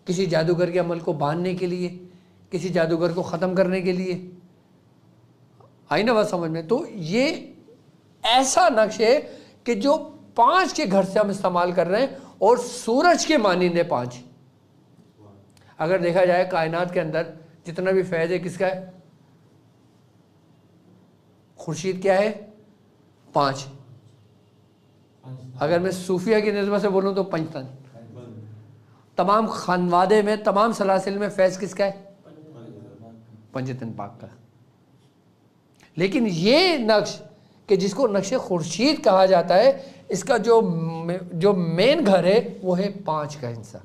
کسی جادوگر کے عمل کو باندھنے کے لیے, کسی جادوگر کو ختم کرنے کے لیے. آئی نا بات سمجھ میں؟ تو یہ ایسا نقش ہے کہ جو 5 کے گھر سے ہم استعمال کر رہے ہیں, اور سورج کے مانند ہے 5. اگر دیکھا جائے کائنات کے اندر جتنا بھی فیض ہے کس کا ہے؟ خورشید کیا ہے؟ 5. اگر میں صوفیہ کی نسبت سے بولوں تو پنجتن. تمام خانوادے میں, تمام سلاسل میں فیض کس کا ہے؟ پنجتن پاک کا. لیکن یہ نقش کہ جس کو نقش خورشید کہا جاتا ہے, اس کا جو مین گھر ہے وہ ہے 5 کا حصہ.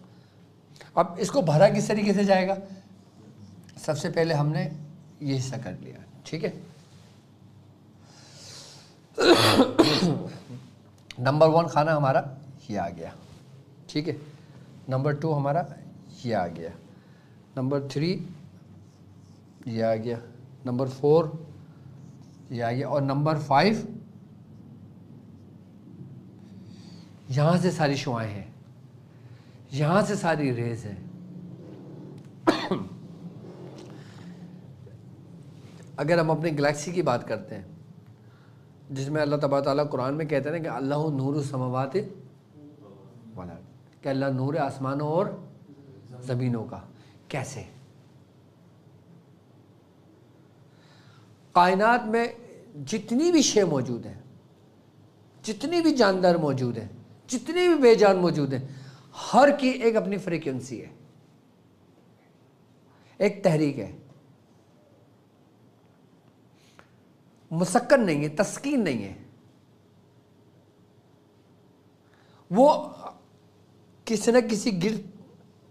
اب اس کو بھرا کس طریقے سے جائے گا؟ سب سے پہلے ہم نے یہ حصہ کر لیا، ٹھیک ہے. نمبر 1 کھانا ہمارا یہ آ گیا، ٹھیک ہے. نمبر 2 ہمارا یہ آ گیا. نمبر 3 یہ آ گیا. نمبر 4 یہ آ گیا. اور نمبر 5 یہاں سے ساری شعاعیں ہیں، یہاں سے ساری ریز ہیں. اگر ہم اپنے گلیکسی کی بات کرتے ہیں، جس میں اللہ تبارک تعالیٰ قرآن میں کہتے ہیں کہ اللہ نور السماوات والارض، کہ اللہ نور آسمانوں اور زمینوں کا. کیسے؟ کائنات میں جتنی بھی شے موجود ہیں، جتنی بھی جاندار موجود ہیں، جتنی بھی بے جان موجود ہیں، ہر کی ایک اپنی فریکوینسی ہے، ایک تحریک ہے. مسکن نہیں ہے، تسکین نہیں ہے. وہ کسی نہ کسی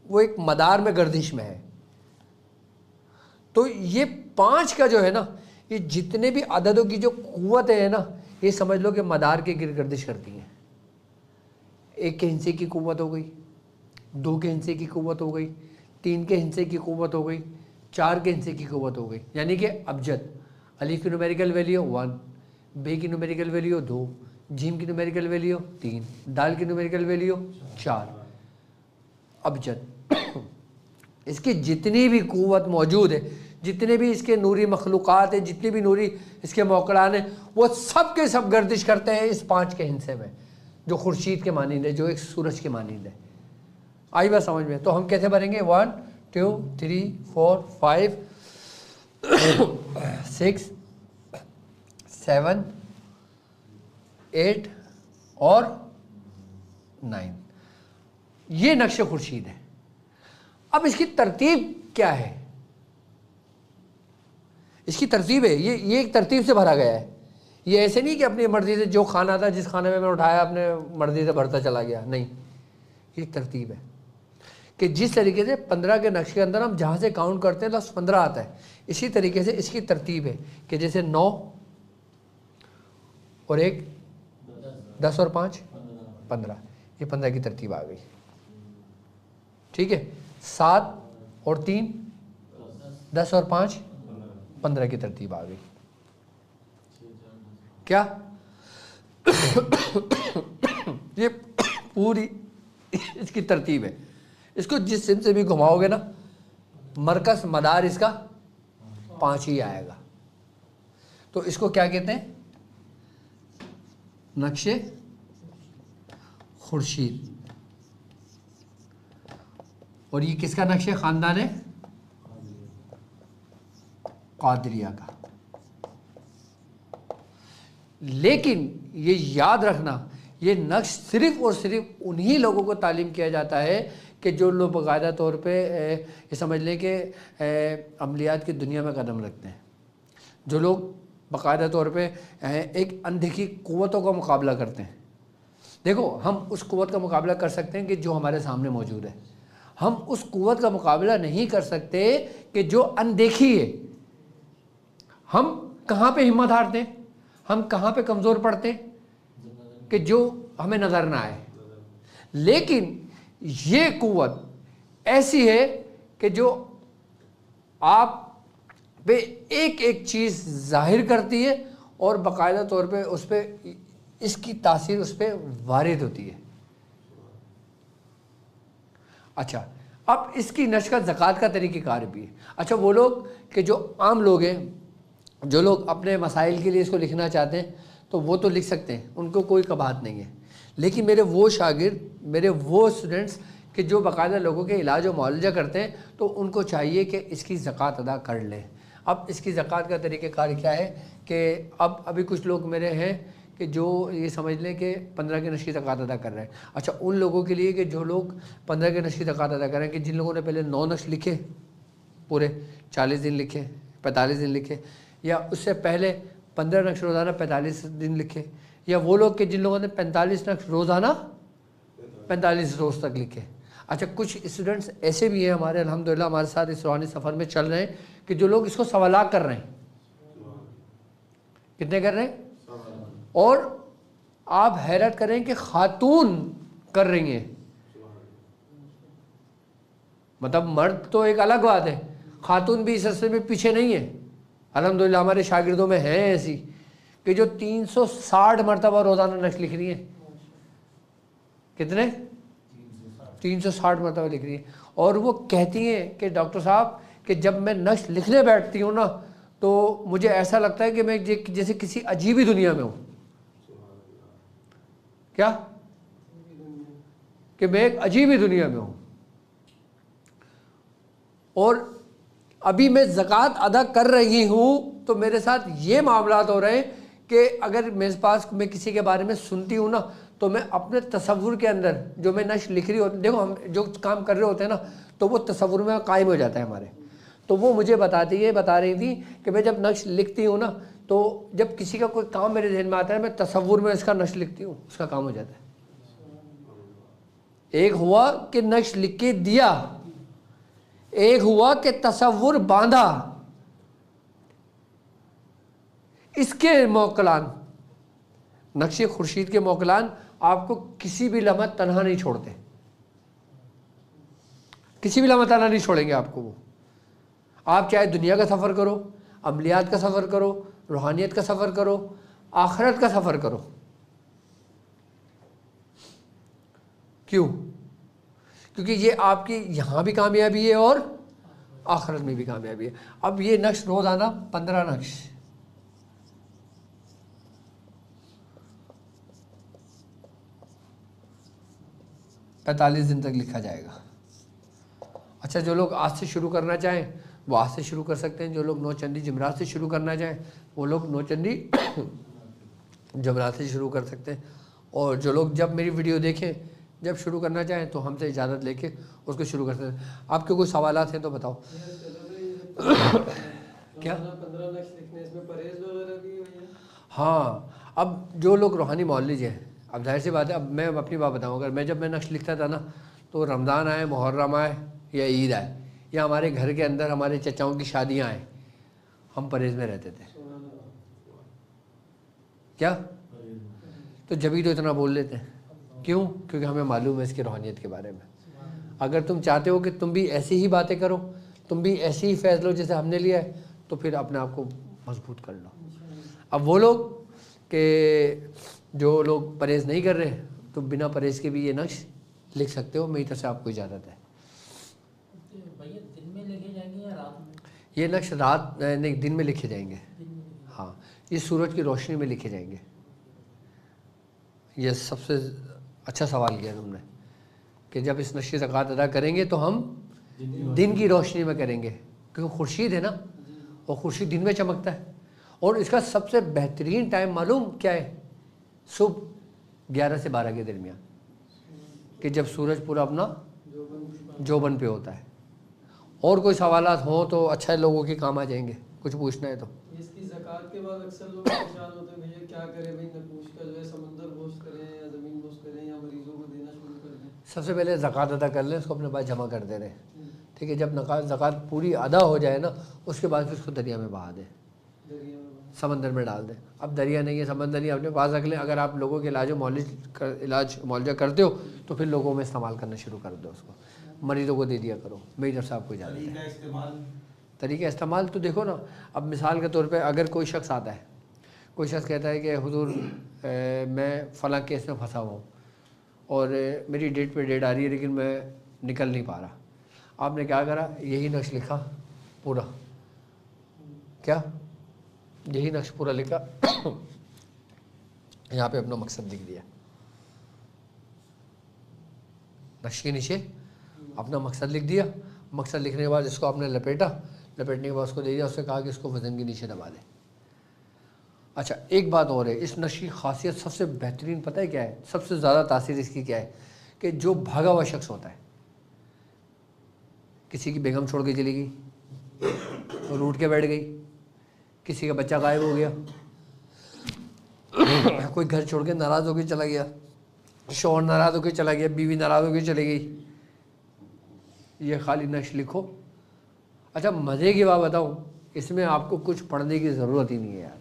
وہ ایک مدار میں گردش میں ہے. تو یہ 5 کا جو ہے نا، یہ جتنے بھی عددوں کی جو قوتیں ہیں نا، یہ سمجھ لو کہ مدار کے گرد گردش کرتی ہیں. 1 کے ہندسے کی قوت ہو گئی، 2 کے ہندسے کی قوت ہو گئی، 3 کے ہندسے کی قوت ہو گئی، 4 کے ہندسے کی قوت ہو گئی. یعنی کہ ابجد، الف کی نومیریکل ویلیو 1، بے کی نومیریکل ویلیو 2، جیم کی نومیریکل ویلیو 3، دال کی نومیریکل ویلیو 4. ابجد. اس کی جتنی بھی قوت موجود ہے، جتنے بھی اس کے نوری مخلوقات ہیں، جتنے بھی نوری اس کے موکڑان ہیں، وہ سب کے سب گردش کرتے ہیں اس 5 کے ہندسے میں، جو خورشید کے مانند ہے، جو ایک سورج کے مانند ہے. آئی بات سمجھ میں؟ تو ہم کیسے بھریں گے؟ 1 2 3 4 5 6 7 8 اور 9. یہ نقش خورشید ہے. اب اس کی ترتیب کیا ہے؟ اس کی ترتیب ہے، یہ ایک ترتیب سے بھرا گیا ہے. یہ ایسے نہیں کہ اپنی مرضی سے جو کھانا تھا، جس کھانے میں اٹھایا اپنے مرضی سے بھرتا چلا گیا. نہیں، یہ ایک ترتیب ہے کہ جس طریقے سے 15 کے نقش کے اندر ہم جہاں سے کاؤنٹ کرتے ہیں لفظ 15 آتا ہے، اسی طریقے سے اس کی ترتیب ہے کہ جیسے 9 اور 1 10 اور 5 15، یہ 15 کی ترتیب آ گئی. ٹھیک ہے. 7 اور 3 10 اور 5 15 کی ترتیب آ گئی. کیا یہ پوری اس کی ترتیب ہے. اس کو جس سمت سے بھی گھماؤ گے نا، مرکز مدار اس کا 5 ہی آئے گا. تو اس کو کیا کہتے ہیں؟ نقش خورشید. اور یہ کس کا نقش ہے؟ خاندان قادریہ کا. لیکن یہ یاد رکھنا، یہ نقش صرف اور صرف انہی لوگوں کو تعلیم کیا جاتا ہے کہ جو لوگ باقاعدہ طور پہ یہ سمجھ لیں کہ عملیات کی دنیا میں قدم رکھتے ہیں، جو لوگ باقاعدہ طور پہ ایک اندیکھی قوتوں کا مقابلہ کرتے ہیں. دیکھو، ہم اس قوت کا مقابلہ کر سکتے ہیں کہ جو ہمارے سامنے موجود ہے. ہم اس قوت کا مقابلہ نہیں کر سکتے کہ جو اندیکھی ہے. ہم کہاں پہ ہمت ہارتے ہیں، ہم کہاں پہ کمزور پڑتے ہیں؟ کہ جو ہمیں نظر نہ آئے. لیکن یہ قوت ایسی ہے کہ جو آپ پہ ایک ایک چیز ظاہر کرتی ہے اور باقاعدہ طور پہ اس پہ اس کی تاثیر اس پہ وارد ہوتی ہے. اچھا، اب اس کی نشر کا زکوٰۃ کا طریقہ کار بھی ہے. اچھا، وہ لوگ کہ جو عام لوگ ہیں، جو لوگ اپنے مسائل کے لیے اس کو لکھنا چاہتے ہیں، تو وہ تو لکھ سکتے ہیں، ان کو کوئی قباحت نہیں ہے. لیکن میرے وہ شاگرد، میرے وہ اسٹوڈنٹس کہ جو باقاعدہ لوگوں کے علاج و معالجہ کرتے ہیں، تو ان کو چاہیے کہ اس کی زکوٰۃ ادا کر لیں. اب اس کی زکوٰۃ کا طریقہ کار کیا ہے کہ ابھی کچھ لوگ میرے ہیں کہ جو یہ سمجھ لیں کہ 15 کے نشر کی زکوٰۃ ادا کر رہے ہیں. اچھا، ان لوگوں کے لیے کہ جو لوگ 15 کے نشر کی زکوٰۃ ادا کر رہے ہیں، کہ جن لوگوں نے پہلے 9 نقش لکھے، پورے 40 دن لکھے، 45 دن لکھے، یا اس سے پہلے 15 نقش روزانہ 45 دن لکھے، یا وہ لوگ کہ جن لوگوں نے 45 نقش روزانہ 45 روز تک لکھے. اچھا کچھ اسٹوڈنٹس ایسے بھی ہیں ہمارے الحمدللہ ہمارے ساتھ اس روحانی سفر میں چل رہے ہیں کہ جو لوگ اس کو سوالات کر رہے ہیں. کتنے کر رہے ہیں؟ اور آپ حیرت کریں کہ خاتون کر رہی ہیں. مطلب مرد تو ایک الگ بات ہے، خاتون بھی اس رستے میں پیچھے نہیں ہے. الحمدللہ ہمارے شاگردوں میں ہیں ایسی کہ جو 360 مرتبہ روزانہ نقش لکھ رہی ہیں. کتنے؟ 360 مرتبہ لکھ رہی ہیں. اور وہ کہتی ہیں کہ ڈاکٹر صاحب کہ جب میں نقش لکھنے بیٹھتی ہوں نا تو مجھے ایسا لگتا ہے کہ میں جیسے کسی عجیب ہی دنیا میں ہوں. کیا؟ کہ میں ایک عجیب ہی دنیا میں ہوں. اور ابھی میں زکوٰۃ ادا کر رہی ہوں تو میرے ساتھ یہ معاملات ہو رہے ہیں کہ اگر میرے پاس میں کسی کے بارے میں سنتی ہوں نا تو میں اپنے تصور کے اندر جو میں نقش لکھ رہی ہوتی، دیکھو ہم جو کام کر رہے ہوتے ہیں نا تو وہ تصور میں قائم ہو جاتا ہے ہمارے. تو وہ مجھے بتا رہی تھی کہ میں جب نقش لکھتی ہوں نا تو جب کسی کا کوئی کام میرے ذہن میں آتا ہے میں تصور میں اس کا نقش لکھتی ہوں، اس کا کام ہو جاتا ہے. ایک ہوا کہ نقش لکھ کے دیا، ایک ہوا کہ تصور باندھا. اس کے موکلان، نقش خورشید کے موکلان آپ کو کسی بھی لمحہ تنہا نہیں چھوڑتے، کسی بھی لمحہ تنہا نہیں چھوڑیں گے آپ کو. وہ آپ چاہے دنیا کا سفر کرو، عملیات کا سفر کرو، روحانیت کا سفر کرو، آخرت کا سفر کرو. کیوں؟ کیونکہ یہ آپ کی یہاں بھی کامیابی ہے اور آخرت میں بھی کامیابی ہے. اب یہ نقش روزانہ 15 نقش 45 دن تک لکھا جائے گا. اچھا جو لوگ آج سے شروع کرنا چاہیں وہ آج سے شروع کر سکتے ہیں. جو لوگ نوچندی جمعرات سے شروع کرنا چاہیں وہ لوگ نوچندی جمعرات سے شروع کر سکتے ہیں. اور جو لوگ جب میری ویڈیو دیکھیں جب شروع کرنا چاہیں تو ہم سے اجازت لے کے اس کو شروع کر سکتے ہیں. آپ کے کوئی سوالات ہیں تو بتاؤ. کیا؟ ہاں اب جو لوگ روحانی معالج ہیں، اب ظاہر سی بات ہے، اب میں اپنی بات بتاؤں، اگر میں جب میں نقش لکھتا تھا نا تو رمضان آئے، محرم آئے یا عید آئے یا ہمارے گھر کے اندر ہمارے چچاؤں کی شادیاں آئیں، ہم پرہیز میں رہتے تھے. کیا؟ تو جبھی تو اتنا بول لیتے ہیں. کیوں؟ کیونکہ ہمیں معلوم ہے اس کی روحانیت کے بارے میں. اگر تم چاہتے ہو کہ تم بھی ایسی ہی باتیں کرو، تم بھی ایسی ہی فیض لو جیسے ہم نے لیا ہے، تو پھر اپنے آپ کو مضبوط کر لو. اب وہ لوگ کہ جو لوگ پرہیز نہیں کر رہے تو بنا پرہیز کے بھی یہ نقش لکھ سکتے ہو. میری طرف سے آپ کو اجازت ہے. دن میں لکھے جائیں گے یا رات میں؟ یہ نقش رات نہیں، دن میں لکھے جائیں گے. ہاں یہ سورج کی روشنی میں لکھے جائیں گے. یہ سب سے اچھا سوال کیا تم نے کہ جب اس نقش کی زکوٰۃ ادا کریں گے تو ہم دن کی روشنی میں کریں گے، کیونکہ خورشید ہے نا، اور خورشید دن میں چمکتا ہے. اور اس کا سب سے بہترین ٹائم معلوم کیا ہے؟ صبح 11 سے 12 کے درمیان، کہ جب سورج پورا اپنا جوبن پہ ہوتا ہے. اور کوئی سوالات ہوں تو اچھا لوگوں کے کام آ جائیں گے، کچھ پوچھنا ہے تو. اس کی زکوٰۃ کے بعد اکثر لوگ پریشان ہوتے ہیں بھیا کیا کریں، بھائی نقوش کا جو ہے سمندر بوش کریں یا زمین بوش کریں یا مریضوں کو دینا شروع کر دیں. سب سے پہلے زکوٰۃ ادا کر لیں، اس کو اپنے پاس جمع کر دے رہے ہیں. ٹھیک ہے، جب زکوٰۃ پوری ادا ہو جائے نا اس کے بعد پھر اس کو دریا میں بہا دیں، سمندر میں ڈال دیں. اب دریا نہیں ہے، سمندر نہیں، اپنے پاس رکھ لیں. اگر آپ لوگوں کے علاج معالجہ کرتے ہو تو پھر لوگوں میں استعمال کرنا شروع کر دو. اس کو مریضوں کو دے دیا کرو. میری طرف سے آپ کو اجازت ہے. طریقہ استعمال تو دیکھو نا، اب مثال کے طور پہ اگر کوئی شخص آتا ہے، کوئی شخص کہتا ہے کہ حضور میں فلاں کیس میں پھنسا ہوا ہوں اور میری ڈیٹ پہ ڈیٹ آ رہی ہے لیکن میں نکل نہیں پا رہا. آپ نے کیا کرا؟ یہی نقش لکھا پورا. کیا؟ یہی نقش پورا لکھا، یہاں پہ اپنا مقصد لکھ دیا. نقش کے نیچے اپنا مقصد لکھ دیا. مقصد لکھنے کے بعد اس کو آپ نے لپیٹنے کے بعد اس کو دے دیا. اس سے کہا کہ اس کو وزن کے نیچے دبا دیں. اچھا ایک بات اور ہے، اس نقش کی خاصیت سب سے بہترین پتہ ہے کیا ہے؟ سب سے زیادہ تاثیر اس کی کیا ہے؟ کہ جو بھاگا ہوا شخص ہوتا ہے، کسی کی بیگم چھوڑ کے چلی گئی اور اٹھ کے بیٹھ گئی، کسی کا بچہ غائب ہو گیا، کوئی گھر چھوڑ کے ناراض ہو کے چلا گیا، شوہر ناراض ہو کے چلا گیا، بیوی ناراض ہو کے چلی گئی، یہ خالی نقش لکھو. اچھا مزے کی بات بتاؤں, اس میں آپ کو کچھ پڑھنے کی ضرورت ہی نہیں ہے یار,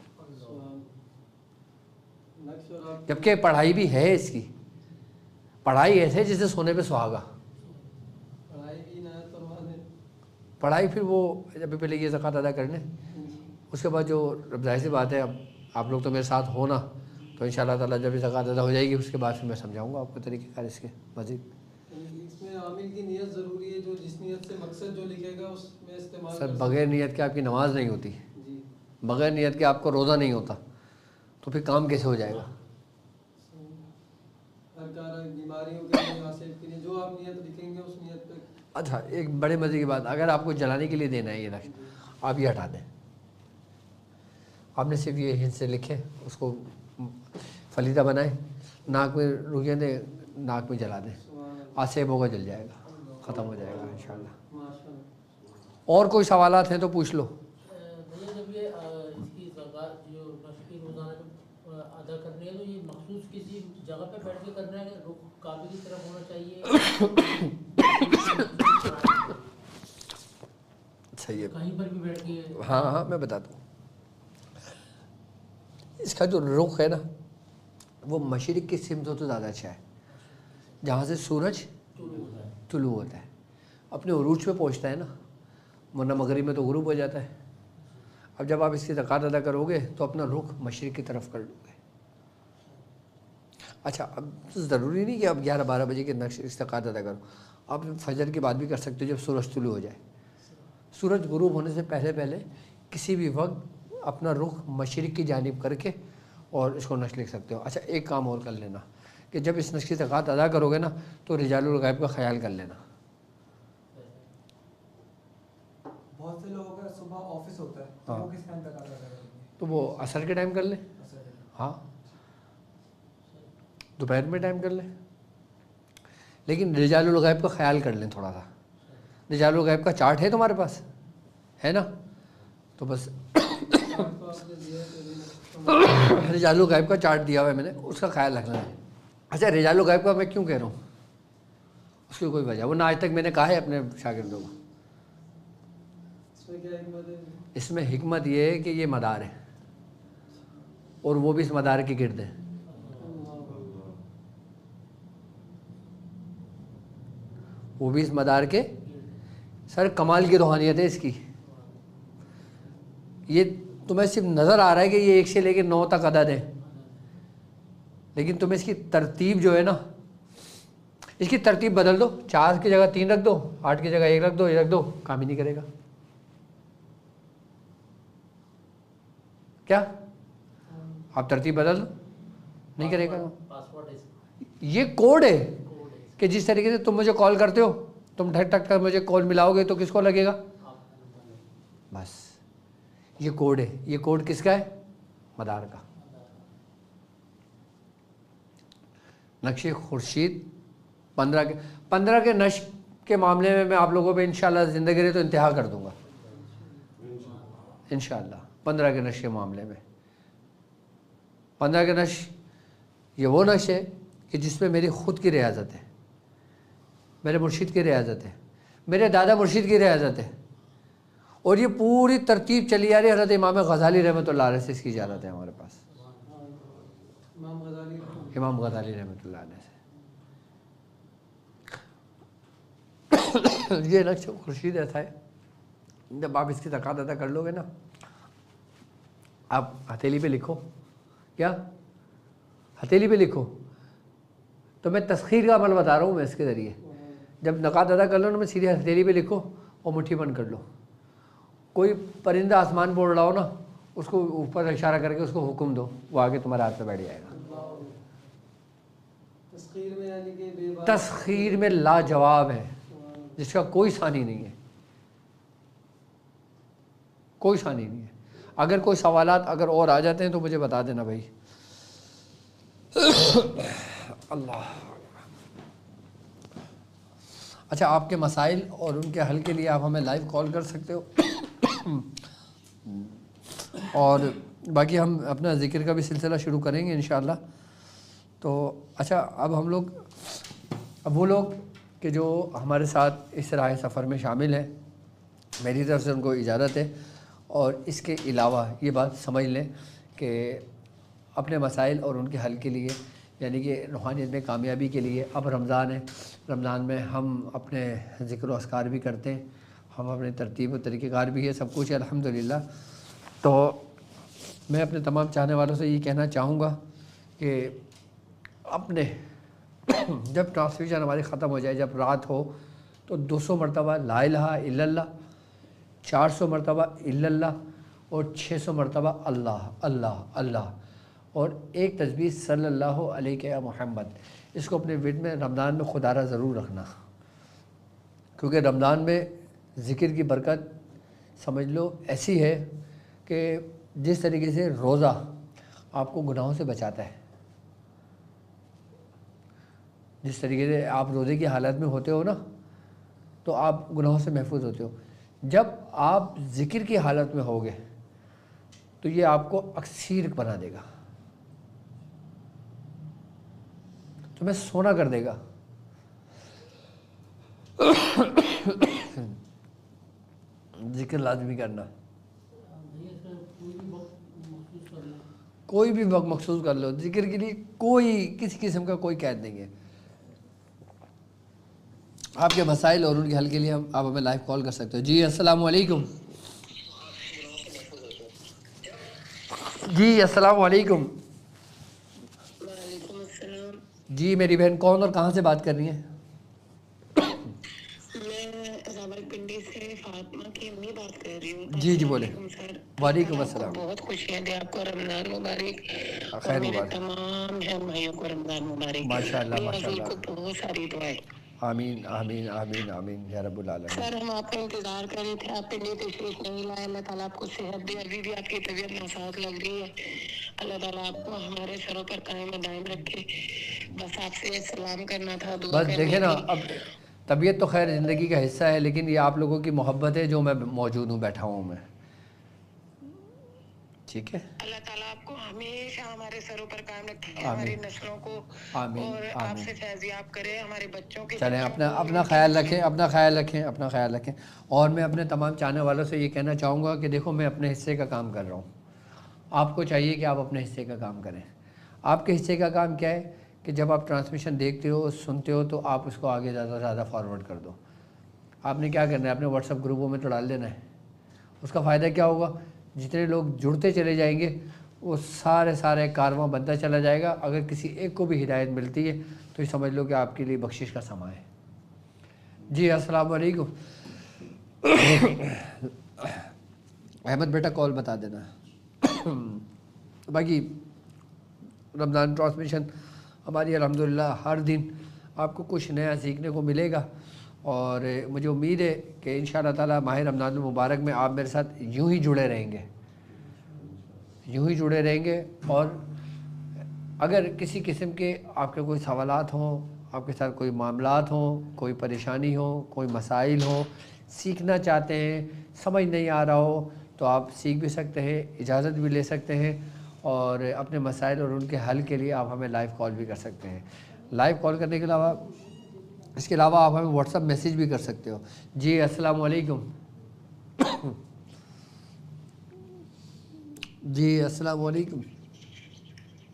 جبکہ پڑھائی بھی ہے اس کی. پڑھائی ایسے جیسے سونے پہ سہاگا. پڑھائی پھر وہ جب پہلے یہ زکوٰۃ ادا کر لیں, اس کے بعد جو ظاہر سی بات ہے, اب آپ لوگ تو میرے ساتھ ہو نا, تو ان شاء اللہ تعالیٰ جب یہ زکوٰۃ ادا ہو جائے گی اس کے بعد پھر میں سمجھاؤں گا آپ کو طریقہ کار اس کے مزید. اس میں عامل کی نیت ضروری ہے, جو جس نیت سے مقصد جو لکھے گا اس میں استعمال. سر بغیر نیت کے آپ کی نماز نہیں ہوتی, بغیر نیت کے آپ کو روزہ نہیں ہوتا, تو پھر کام کیسے ہو جائے گا؟ بیماریوں کے لیے, آصف کے لیے, جو آپ نیت لکھیں گے اس نیت پہ. اچھا ایک بڑے مزے کی بات, اگر آپ کو جلانے کے لیے دینا ہے یہ نقش, آپ یہ ہٹا دیں. آپ نے صرف یہ ہند سے لکھے, اس کو فلیدہ بنائیں, ناک میں رویے دیں, ناک میں جلا دیں, آصف ہوگا جل جائے گا, ختم ہو جائے گا انشاءاللہ. اور کوئی سوالات ہیں تو پوچھ لو. بھیا جب یہ اس کی زکوٰۃ جو نقش کی روزانہ ادا کرنی ہے, تو یہ مخصوص کسی جگہ پہ بیٹھ کے کرنا ہے, رخ کعبے کی طرف ہونا چاہیے, صحیح ہے, کہیں پر بھی بیٹھ کے؟ ہاں میں بتاتا ہوں. اس کا جو رخ ہے نا, وہ مشرق کی سمت ہو تو زیادہ اچھا ہے, جہاں سے سورج طلوع ہوتا ہے, اپنے عروج پہ پہنچتا ہے نا, ورنہ مغرب میں تو غروب ہو جاتا ہے. اب جب آپ اس کی زکوٰۃ ادا کرو گے تو اپنا رخ مشرق کی طرف کر لو گے. اچھا اب ضروری نہیں کہ آپ 11-12 بجے کے نقش زکوٰۃ ادا کرو, آپ فجر کی بات بھی کر سکتے ہو جب سورج طلوع ہو جائے. سورج غروب ہونے سے پہلے کسی بھی وقت اپنا رخ مشرق کی جانب کر کے اور اس کو نقش لکھ سکتے ہو. اچھا ایک کام اور کر لینا کہ جب اس نقش کی زکوٰۃ ادا کرو گے نا, تو رجال الغیب کا خیال کر لینا. بہت سے لوگوں کا صبح آفس ہوتا ہے, تو وہ کس ٹائم تک ادا کریں گے؟ تو وہ عصر کے ٹائم کر لیں, ہاں دوپہر میں ٹائم کر لیں, لیکن رجال الغیب کا خیال کر لیں تھوڑا سا. رجال الغیب کا چارٹ ہے تمہارے پاس, ہے نا؟ تو بس رجال الغیب کا چارٹ دیا ہوا ہے میں نے, اس کا خیال رکھنا ہے. اچھا رجال الغیب کا میں کیوں کہہ رہا ہوں, اس کی کوئی وجہ, وہ نہ آج تک میں نے کہا ہے اپنے شاگردوں کو. اس میں حکمت یہ ہے کہ یہ مدار ہے, اور وہ بھی اس مدار کے گرد ہے. وہ بھی اس مدار کے, سر کمال کی روحانیت ہے اس کی. یہ تمہیں صرف نظر آ رہا ہے کہ یہ 1 سے لے کے 9 تک عدد ہے, لیکن تمہیں اس کی ترتیب جو ہے نا, اس کی ترتیب بدل دو, 4 کی جگہ 3 رکھ دو, 8 کی جگہ 1 رکھ دو, 1 رکھ دو, کام ہی نہیں کرے گا. کیا آپ ترتیب بدل دو, نہیں کرے گا. یہ کوڈ ہے کہ جس طریقے سے تم مجھے کال کرتے ہو, تم ٹھک ٹھک کر مجھے کال ملاؤ گے تو کس کو لگے گا؟ بس یہ کوڈ ہے. یہ کوڈ کس کا ہے؟ مدار کا. نقش خورشید 15 کے نقش کے معاملے میں آپ لوگوں پہ انشاءاللہ زندگی رہے تو انتہا کر دوں گا انشاءاللہ. 15 کے نقش کے معاملے میں 15 کے نقش یہ وہ نقش ہے کہ جس میں میری خود کی ریاضت ہے, میرے مرشد کی ریاضت ہے, میرے دادا مرشد کی ریاضت ہے, اور یہ پوری ترتیب چلی آ رہی ہے حضرت امام غزالی رحمۃ اللہ علیہ سے. اس کی اجازت ہے ہمارے پاس, امام غزالی رحمۃ اللہ علیہ سے. یہ نقش خورشید ایسا ہے, جب آپ اس کی زکوٰۃ ادا کر لو گے نا, آپ ہتھیلی پہ لکھو. کیا ہتھیلی پہ لکھو؟ تو میں تسخیر کا عمل بتا رہا ہوں میں اس کے ذریعے. جب زکوٰۃ ادا کر لو نا, میں سیدھے ہتھیلی پہ لکھو اور مٹھی بند کر لو. کوئی پرندہ آسمان پہ اڑ رہا ہو نا, اس کو اوپر اشارہ کر کے اس کو حکم دو, وہ آگے تمہارے ہاتھ پہ بیٹھ جائے گا. تسخیر میں لاجواب ہے, جس کا کوئی ثانی نہیں ہے, کوئی ثانی نہیں ہے. اگر کوئی سوالات اگر اور آ جاتے ہیں تو مجھے بتا دینا بھائی. اللہ. اچھا آپ کے مسائل اور ان کے حل کے لیے آپ ہمیں لائیو کال کر سکتے ہو, اور باقی ہم اپنا ذکر کا بھی سلسلہ شروع کریں گے انشاءاللہ. تو اچھا اب ہم لوگ, اب وہ لوگ کہ کہ جو ہمارے ساتھ اس راہ سفر میں شامل ہیں، میری طرف سے ان کو اجازت ہے، اور اس کے علاوہ یہ بات سمجھ لیں کہ اپنے مسائل اور ان کے حل کے لیے، یعنی کہ روحانیت میں کامیابی کے لیے، اب رمضان ہے، رمضان میں ہم اپنے ذکر و اذکار بھی کرتے ہیں، ہم اپنے ترتیب و طریقہ کار بھی ہے، سب کچھ ہے الحمدللہ۔ تو میں اپنے تمام چاہنے والوں سے یہ کہنا چاہوں گا کہ اپنے جب ٹرانسمیشن ہماری ختم ہو جائے، جب رات ہو، تو 200 مرتبہ لا الہ الا اللہ، 400 مرتبہ الا اللہ، اور 600 مرتبہ اللہ اللہ اللہ، اور ایک تسبیح صلی اللہ علیہ محمد۔ اس کو اپنے ورد میں رمضان میں خدارہ ضرور رکھنا، کیونکہ رمضان میں ذکر کی برکت سمجھ لو ایسی ہے کہ جس طریقے سے روزہ آپ کو گناہوں سے بچاتا ہے، جس طریقے سے آپ روزے کی حالت میں ہوتے ہو نا، تو آپ گناہوں سے محفوظ ہوتے ہو، جب آپ ذکر کی حالت میں ہوگے تو یہ آپ کو اکثیر بنا دے گا، تمہیں سونا کر دے گا۔ ذکر لازمی کرنا، کوئی بھی وقت مخصوص کر لو ذکر کے لیے، کوئی کسی قسم کا کوئی قید نہیں ہے۔ آپ کے مسائل اور ان کے حل کے لیے آپ ہمیں لائیو کال کر سکتے ہو۔ جی السلام علیکم۔ جی السلام علیکم۔ وعلیکم السلام۔ جی میری بہن کون اور کہاں سے بات کر رہی ہیں؟ میں راولپنڈی سے فاطمہ کی امی بات کر رہی ہوں۔ جی جی بولیں۔ السلام علیکم سر۔ وعلیکم آپ کو السلام۔ بہت خوشیاں دیں، آپ کو رمضان مبارک، اور خیر میرے مبارک۔ تمام بہن بھائیوں کو رمضان مبارک۔ ماشاء اللہ میرے ماشاء حضور اللہ، کو بہت ساری دعائیں۔ آمین آمین آمین آمین یا رب العالمین۔ سر ہم آپ کا انتظار کر رہے تھے، آپ پنڈی تشریف نہیں لائے، اللہ تعالیٰ آپ کو صحت دے، ابھی بھی آپ کی طبیعت ناساز لگ رہی ہے، اللہ تعالیٰ آپ کو ہمارے سروں پر قائم و دائم رکھے۔ بس آپ سے سلام کرنا تھا، دعا بس کرنی دیکھیں نا، تھی۔ اب طبیعت تو خیر زندگی کا حصہ ہے، لیکن یہ آپ لوگوں کی محبت ہے جو میں موجود ہوں، بیٹھا ہوں میں، ٹھیک ہے؟ اللہ تعالیٰ آپ کو ہمیشہ ہمارے سروں پر قائم رکھے، آمین۔ ہماری نسلوں کو آمین اور آپ آمین۔ سے فیضیاب کرے، ہمارے بچوں کے چلیں بچوں اپنا کو، اپنا ان کے خیال بچوں رکھیں، اپنا خیال رکھیں، اپنا خیال رکھیں۔ اور میں اپنے تمام چاہنے والوں سے یہ کہنا چاہوں گا کہ دیکھو میں اپنے حصے کا کام کر رہا ہوں، آپ کو چاہیے کہ آپ اپنے حصے کا کام کریں۔ آپ کے حصے کا کام کیا ہے کہ جب آپ ٹرانسمیشن دیکھتے ہو، سنتے ہو، تو آپ اس کو آگے زیادہ سے زیادہ فارورڈ کر دو۔ آپ نے کیا کرنا ہے، اپنے واٹس ایپ گروپوں میں تو ڈال دینا ہے۔ اس کا فائدہ کیا ہوگا، جتنے لوگ جڑتے چلے جائیں گے وہ سارے کارواں بنتا چلا جائے گا۔ اگر کسی ایک کو بھی ہدایت ملتی ہے تو یہ سمجھ لو کہ آپ کے لیے بخشش کا سماں ہے۔ جی السلام علیکم۔ احمد بیٹا کال بتا دینا۔ باقی رمضان ٹرانسمیشن ہماری الحمدللہ ہر دن آپ کو کچھ نیا سیکھنے کو ملے گا، اور مجھے امید ہے کہ انشاءاللہ تعالی ماہ رمضان المبارک میں آپ میرے ساتھ یوں ہی جڑے رہیں گے، یوں ہی جڑے رہیں گے۔ اور اگر کسی قسم کے آپ کے کوئی سوالات ہوں، آپ کے ساتھ کوئی معاملات ہوں، کوئی پریشانی ہو، کوئی مسائل ہوں، سیکھنا چاہتے ہیں، سمجھ نہیں آ رہا ہو، تو آپ سیکھ بھی سکتے ہیں، اجازت بھی لے سکتے ہیں، اور اپنے مسائل اور ان کے حل کے لیے آپ ہمیں لائیو کال بھی کر سکتے ہیں۔ لائیو کال کرنے کے علاوہ، اس کے علاوہ آپ ہمیں واٹس ایپ میسیج بھی کر سکتے ہو۔ جی السلام علیکم۔ جی السلام علیکم۔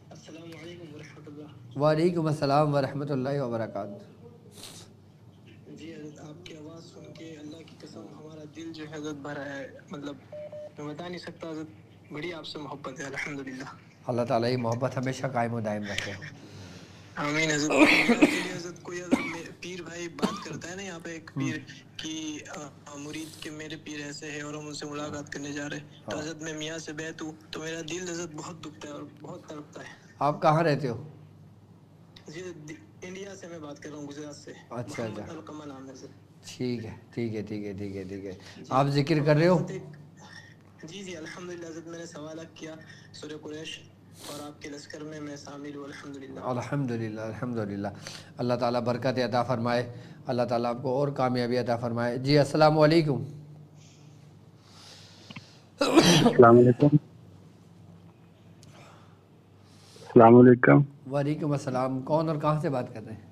السلام علیکم ورحمۃ اللہ۔ وعلیکم السلام ورحمۃ اللہ وبرکاتہ۔ جی حضرت آپ کی آواز سن کے اللہ کی قسم ہمارا دل جو ہے حضرت بھرا ہے، مطلب میں بتا نہیں سکتا حضرت، بڑی آپ سے محبت ہے الحمدللہ۔ اللہ تعالیٰ یہ محبت ہمیشہ قائم و دائم رکھے۔ آمین حضرت۔ میرا کے لیے حضرت کوئی اگر پیر بھائی بات کرتا ہے نا یہاں پہ ایک پیر کی مرید کے میرے پیر ایسے ہے اور ہم ان سے ملاقات کرنے جا رہے ہیں، تو حضرت میں میاں سے بیعت ہوں، تو میرا دل حضرت بہت دکھتا ہے اور بہت تڑپتا ہے۔ آپ کہاں رہتے ہو؟ جی انڈیا سے میں بات کر رہا ہوں، گجرات سے۔ اچھا محمد القمہ نام ہے سر۔ ٹھیک ہے ٹھیک ہے ٹھیک ہے ٹھیک ہے ٹھیک ہے۔ آپ ذکر کر رہے ہو؟ جی جی الحمدللہ حضرت، میں نے سوال کیا سورہ قریش، اور آپ کے لشکر میں میں شامل ہوں الحمدللہ۔ الحمدللہ الحمدللہ۔ اللہ تعالیٰ برکت عطا فرمائے، اللہ تعالیٰ آپ کو اور کامیابی عطا فرمائے۔ جی السلام علیکم۔ السلام علیکم۔ السلام علیکم۔ وعلیکم السلام۔ کون اور کہاں سے بات کر رہے ہیں؟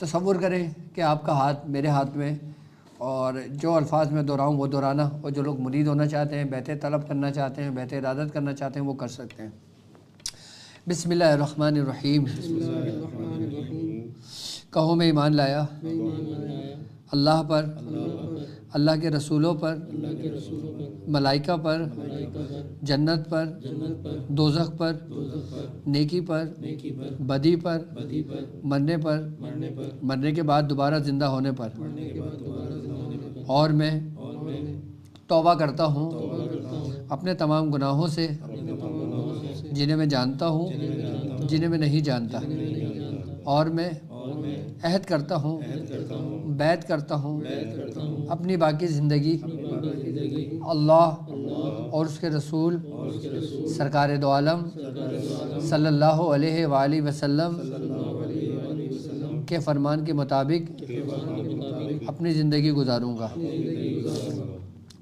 تصور کریں کہ آپ کا ہاتھ میرے ہاتھ میں، اور جو الفاظ میں دہراؤں وہ دہرانا، اور جو لوگ مرید ہونا چاہتے ہیں، بیعت طلب کرنا چاہتے ہیں، بیعت ارادت کرنا چاہتے ہیں، وہ کر سکتے ہیں۔ بسم اللہ الرحمن الرحیم۔ کہو میں ایمان لایا اللہ پر، اللہ کے رسولوں پر، ملائکہ پر، جنت پر، دوزخ پر، نیکی پر، بدی پر، مرنے پر، مرنے کے بعد دوبارہ زندہ ہونے پر، اور میں توبہ کرتا ہوں اپنے تمام گناہوں سے، جنہیں میں جانتا ہوں، جنہیں میں نہیں جانتا، اور میں عہد کرتا ہوں، بیعت کرتا ہوں اپنی باقی زندگی اللہ اور اس کے رسول سرکار دو عالم صلی اللہ علیہ وآلہ وسلم کے فرمان کے مطابق اپنی زندگی گزاروں گا۔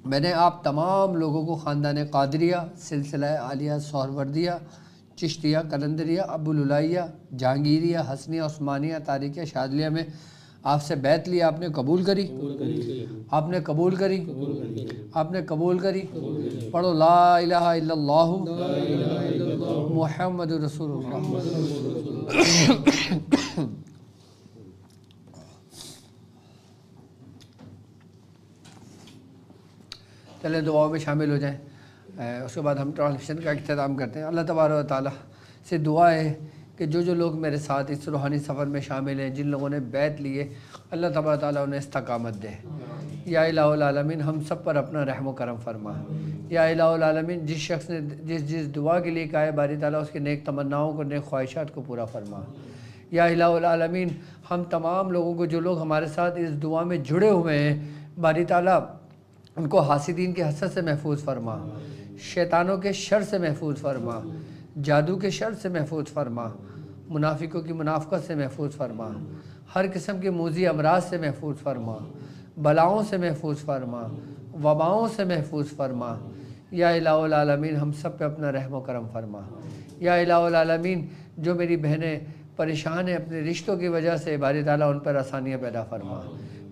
میں نے آپ تمام لوگوں کو خاندان قادریہ، سلسلہ عالیہ سہروردیہ، چشتیہ، قلندریہ، ابوالعلیہ، جہانگیریہ، حسنیہ، عثمانیہ، تاریخیہ، شاذلیہ میں آپ سے بیعت لیا، آپ نے قبول کری، آپ نے قبول کری، آپ نے قبول کری۔ پڑھو لا الہ الا اللہ محمد رسول اللہ۔ چلیں دعاؤں میں شامل ہو جائیں، اس کے بعد ہم ٹرانسلیشن کا اختتام کرتے ہیں۔ اللہ تبارک و تعالیٰ سے دعا ہے کہ جو لوگ میرے ساتھ اس روحانی سفر میں شامل ہیں، جن لوگوں نے بیعت لیے، اللہ تبارک و تعالیٰ انہیں استقامت دے۔ یا الہ العالمین ہم سب پر اپنا رحم و کرم فرما۔ یا الہ العالمین جس شخص نے جس دعا کے لیے کہا ہے، باری تعالیٰ اس کے نیک تمناؤں کو، نیک خواہشات کو پورا فرما۔ یا الہ العالمین ہم تمام لوگوں کو، جو لوگ ہمارے ساتھ اس دعا میں جڑے ہوئے ہیں، باری تعالیٰ ان کو حاسدین کے حسد سے محفوظ فرما، شیطانوں کے شر سے محفوظ فرما، جادو کے شر سے محفوظ فرما، منافقوں کی منافقت سے محفوظ فرما، ہر قسم کے موذی امراض سے محفوظ فرما، بلاؤں سے محفوظ فرما، وباؤں سے محفوظ فرما۔ یا الہ العالمین ہم سب پہ اپنا رحم و کرم فرما۔ یا الہ العالمین جو میری بہنیں پریشان ہیں اپنے رشتوں کی وجہ سے، باری تعالیٰ ان پر آسانیاں پیدا فرما،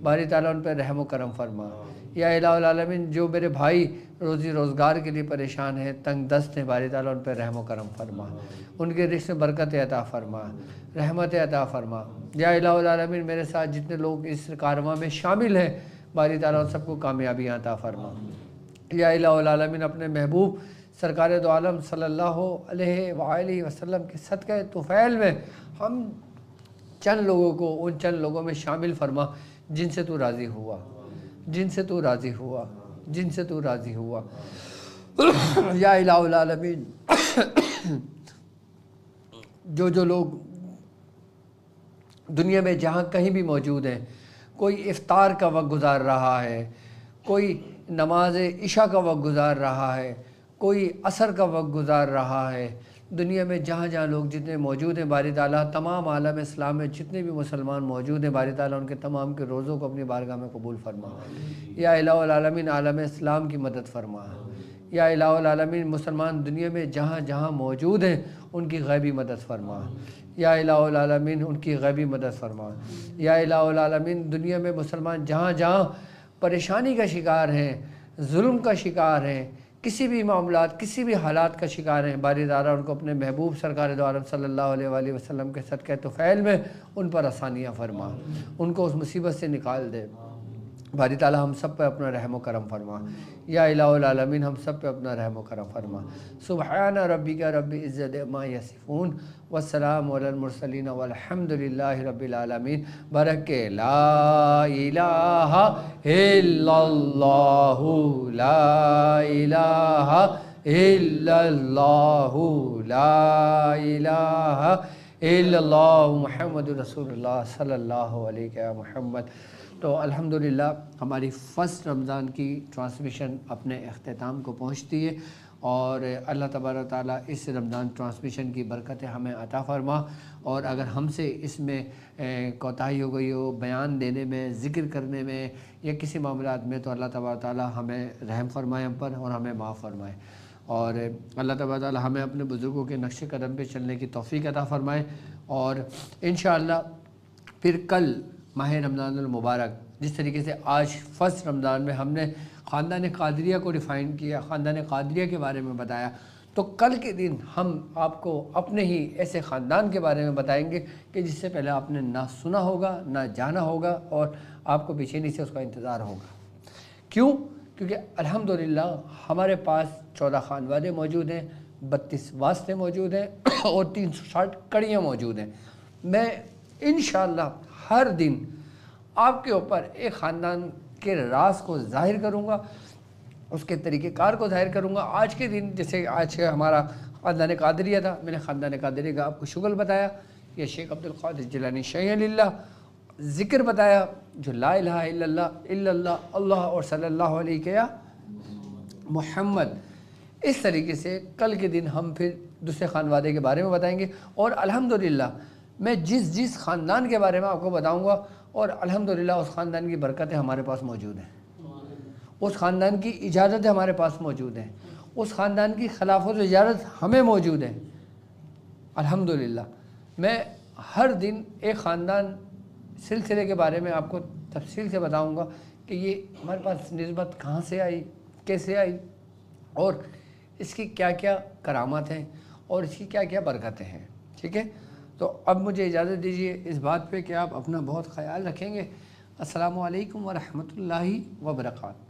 باری تعالیٰ ان پر رحم و کرم فرما۔ یا الہ العالمین جو میرے بھائی روزی روزگار کے لیے پریشان ہیں، تنگ دست ہیں، باری تعالیٰ ان پر رحم و کرم فرما، ان کے رزق میں برکت عطا فرما، رحمت عطا فرما۔ یا الہ العالمین میرے ساتھ جتنے لوگ اس کارواں میں شامل ہیں، باری تعالیٰ ان سب کو کامیابی عطا فرما۔ یا الہ العالمین اپنے محبوب سرکار دو عالم صلی اللہ علیہ وآلہ وسلم کے صدقہ طفیل میں ہم چند لوگوں کو ان چند لوگوں میں شامل فرما جن سے تو راضی ہوا، جن سے تو راضی ہوا، جن سے تو راضی ہوا۔ یا الہ العالمین جو لوگ دنیا میں جہاں کہیں بھی موجود ہیں، کوئی افطار کا وقت گزار رہا ہے، کوئی نماز عشاء کا وقت گزار رہا ہے، کوئی عصر کا وقت گزار رہا ہے، دنیا میں جہاں جہاں لوگ جتنے موجود ہیں، باری تعالیٰ تمام عالم اسلام میں جتنے بھی مسلمان موجود ہیں، باری تعالیٰ ان کے تمام کے روزوں کو اپنی بارگاہ میں قبول فرما۔ یا الہ العالمین عالم اسلام کی مدد فرما۔ یا الہ العالمین مسلمان دنیا میں جہاں جہاں موجود ہیں ان کی غیبی مدد فرما۔ یا الہ العالمین ان کی غیبی مدد فرما۔ یا الہ العالمین دنیا میں مسلمان جہاں جہاں پریشانی کا شکار ہیں، ظلم کا شکار ہیں، کسی بھی معاملات، کسی بھی حالات کا شکار ہیں، باری تعالیٰ ان کو اپنے محبوب سرکار دو عالم صلی اللہ علیہ وآلہ وسلم کے صدقہ طفیل میں ان پر آسانیاں فرما، ان کو اس مصیبت سے نکال دے۔ باری تعالیٰ ہم سب پہ اپنا رحم و کرم فرما۔ یا الہ العالمین ہم سب پہ اپنا رحم و کرم فرما۔ سبحان ربک رب العزت عما یصفون والسلام علی المرسلین والحمد للہ رب العالمین۔ برکہ لا الہ الا اللہ، لا الہ الا اللہ، لا الہ الا اللہ محمد رسول اللہ صلی اللہ علیہ محمد۔ تو الحمدللہ ہماری فرسٹ رمضان کی ٹرانسمیشن اپنے اختتام کو پہنچتی ہے، اور اللہ تبارک تعالیٰ اس رمضان ٹرانسمیشن کی برکتیں ہمیں عطا فرما، اور اگر ہم سے اس میں کوتاہی ہو گئی ہو بیان دینے میں، ذکر کرنے میں یا کسی معاملات میں، تو اللہ تبارک تعالیٰ ہمیں رحم فرمائے ہم پر اور ہمیں معاف فرمائے، اور اللہ تبارک تعالیٰ ہمیں اپنے بزرگوں کے نقش قدم پہ چلنے کی توفیق عطا فرمائے، اور انشاءاللہ پھر کل ماہ رمضان المبارک، جس طریقے سے آج فرسٹ رمضان میں ہم نے خاندان قادریہ کو ڈیفائن کیا، خاندان قادریہ کے بارے میں بتایا، تو کل کے دن ہم آپ کو اپنے ہی ایسے خاندان کے بارے میں بتائیں گے کہ جس سے پہلے آپ نے نہ سنا ہوگا نہ جانا ہوگا، اور آپ کو بےچینی سے اس کا انتظار ہوگا۔ کیوں؟ کیونکہ الحمدللہ ہمارے پاس 14 خانوادے موجود ہیں، 32 واسطے موجود ہیں اور 360 کڑیاں موجود ہیں۔ میں انشاءاللہ ہر دن آپ کے اوپر ایک خاندان کے راز کو ظاہر کروں گا، اس کے طریقہ کار کو ظاہر کروں گا۔ آج کے دن جیسے آج ہمارا خاندان قادریہ تھا، میں نے خاندان قادریہ کا آپ کو شغل بتایا، یہ شیخ عبدالقادر جیلانی شیخ اللہ ذکر بتایا، جو لا الہ الا اللہ اللہ اور صلی اللہ علیہ کیا محمد۔ اس طریقے سے کل کے دن ہم پھر دوسرے خانوادے کے بارے میں بتائیں گے، اور الحمدللہ میں جس خاندان کے بارے میں آپ کو بتاؤں گا، اور الحمدللہ اس خاندان کی برکتیں ہمارے پاس موجود ہیں، اس خاندان کی اجازتیں ہمارے پاس موجود ہیں، اس خاندان کی خلافت و اجازت ہمیں موجود ہے الحمدللہ۔ میں ہر دن ایک خاندان سلسلے کے بارے میں آپ کو تفصیل سے بتاؤں گا کہ یہ ہمارے پاس نسبت کہاں سے آئی، کیسے آئی، اور اس کی کیا کیا کرامات ہیں اور اس کی کیا کیا برکتیں ہیں، ٹھیک ہے؟ تو اب مجھے اجازت دیجیے اس بات پہ کہ آپ اپنا بہت خیال رکھیں گے۔ السلام علیکم ورحمۃ اللہ وبرکاتہ۔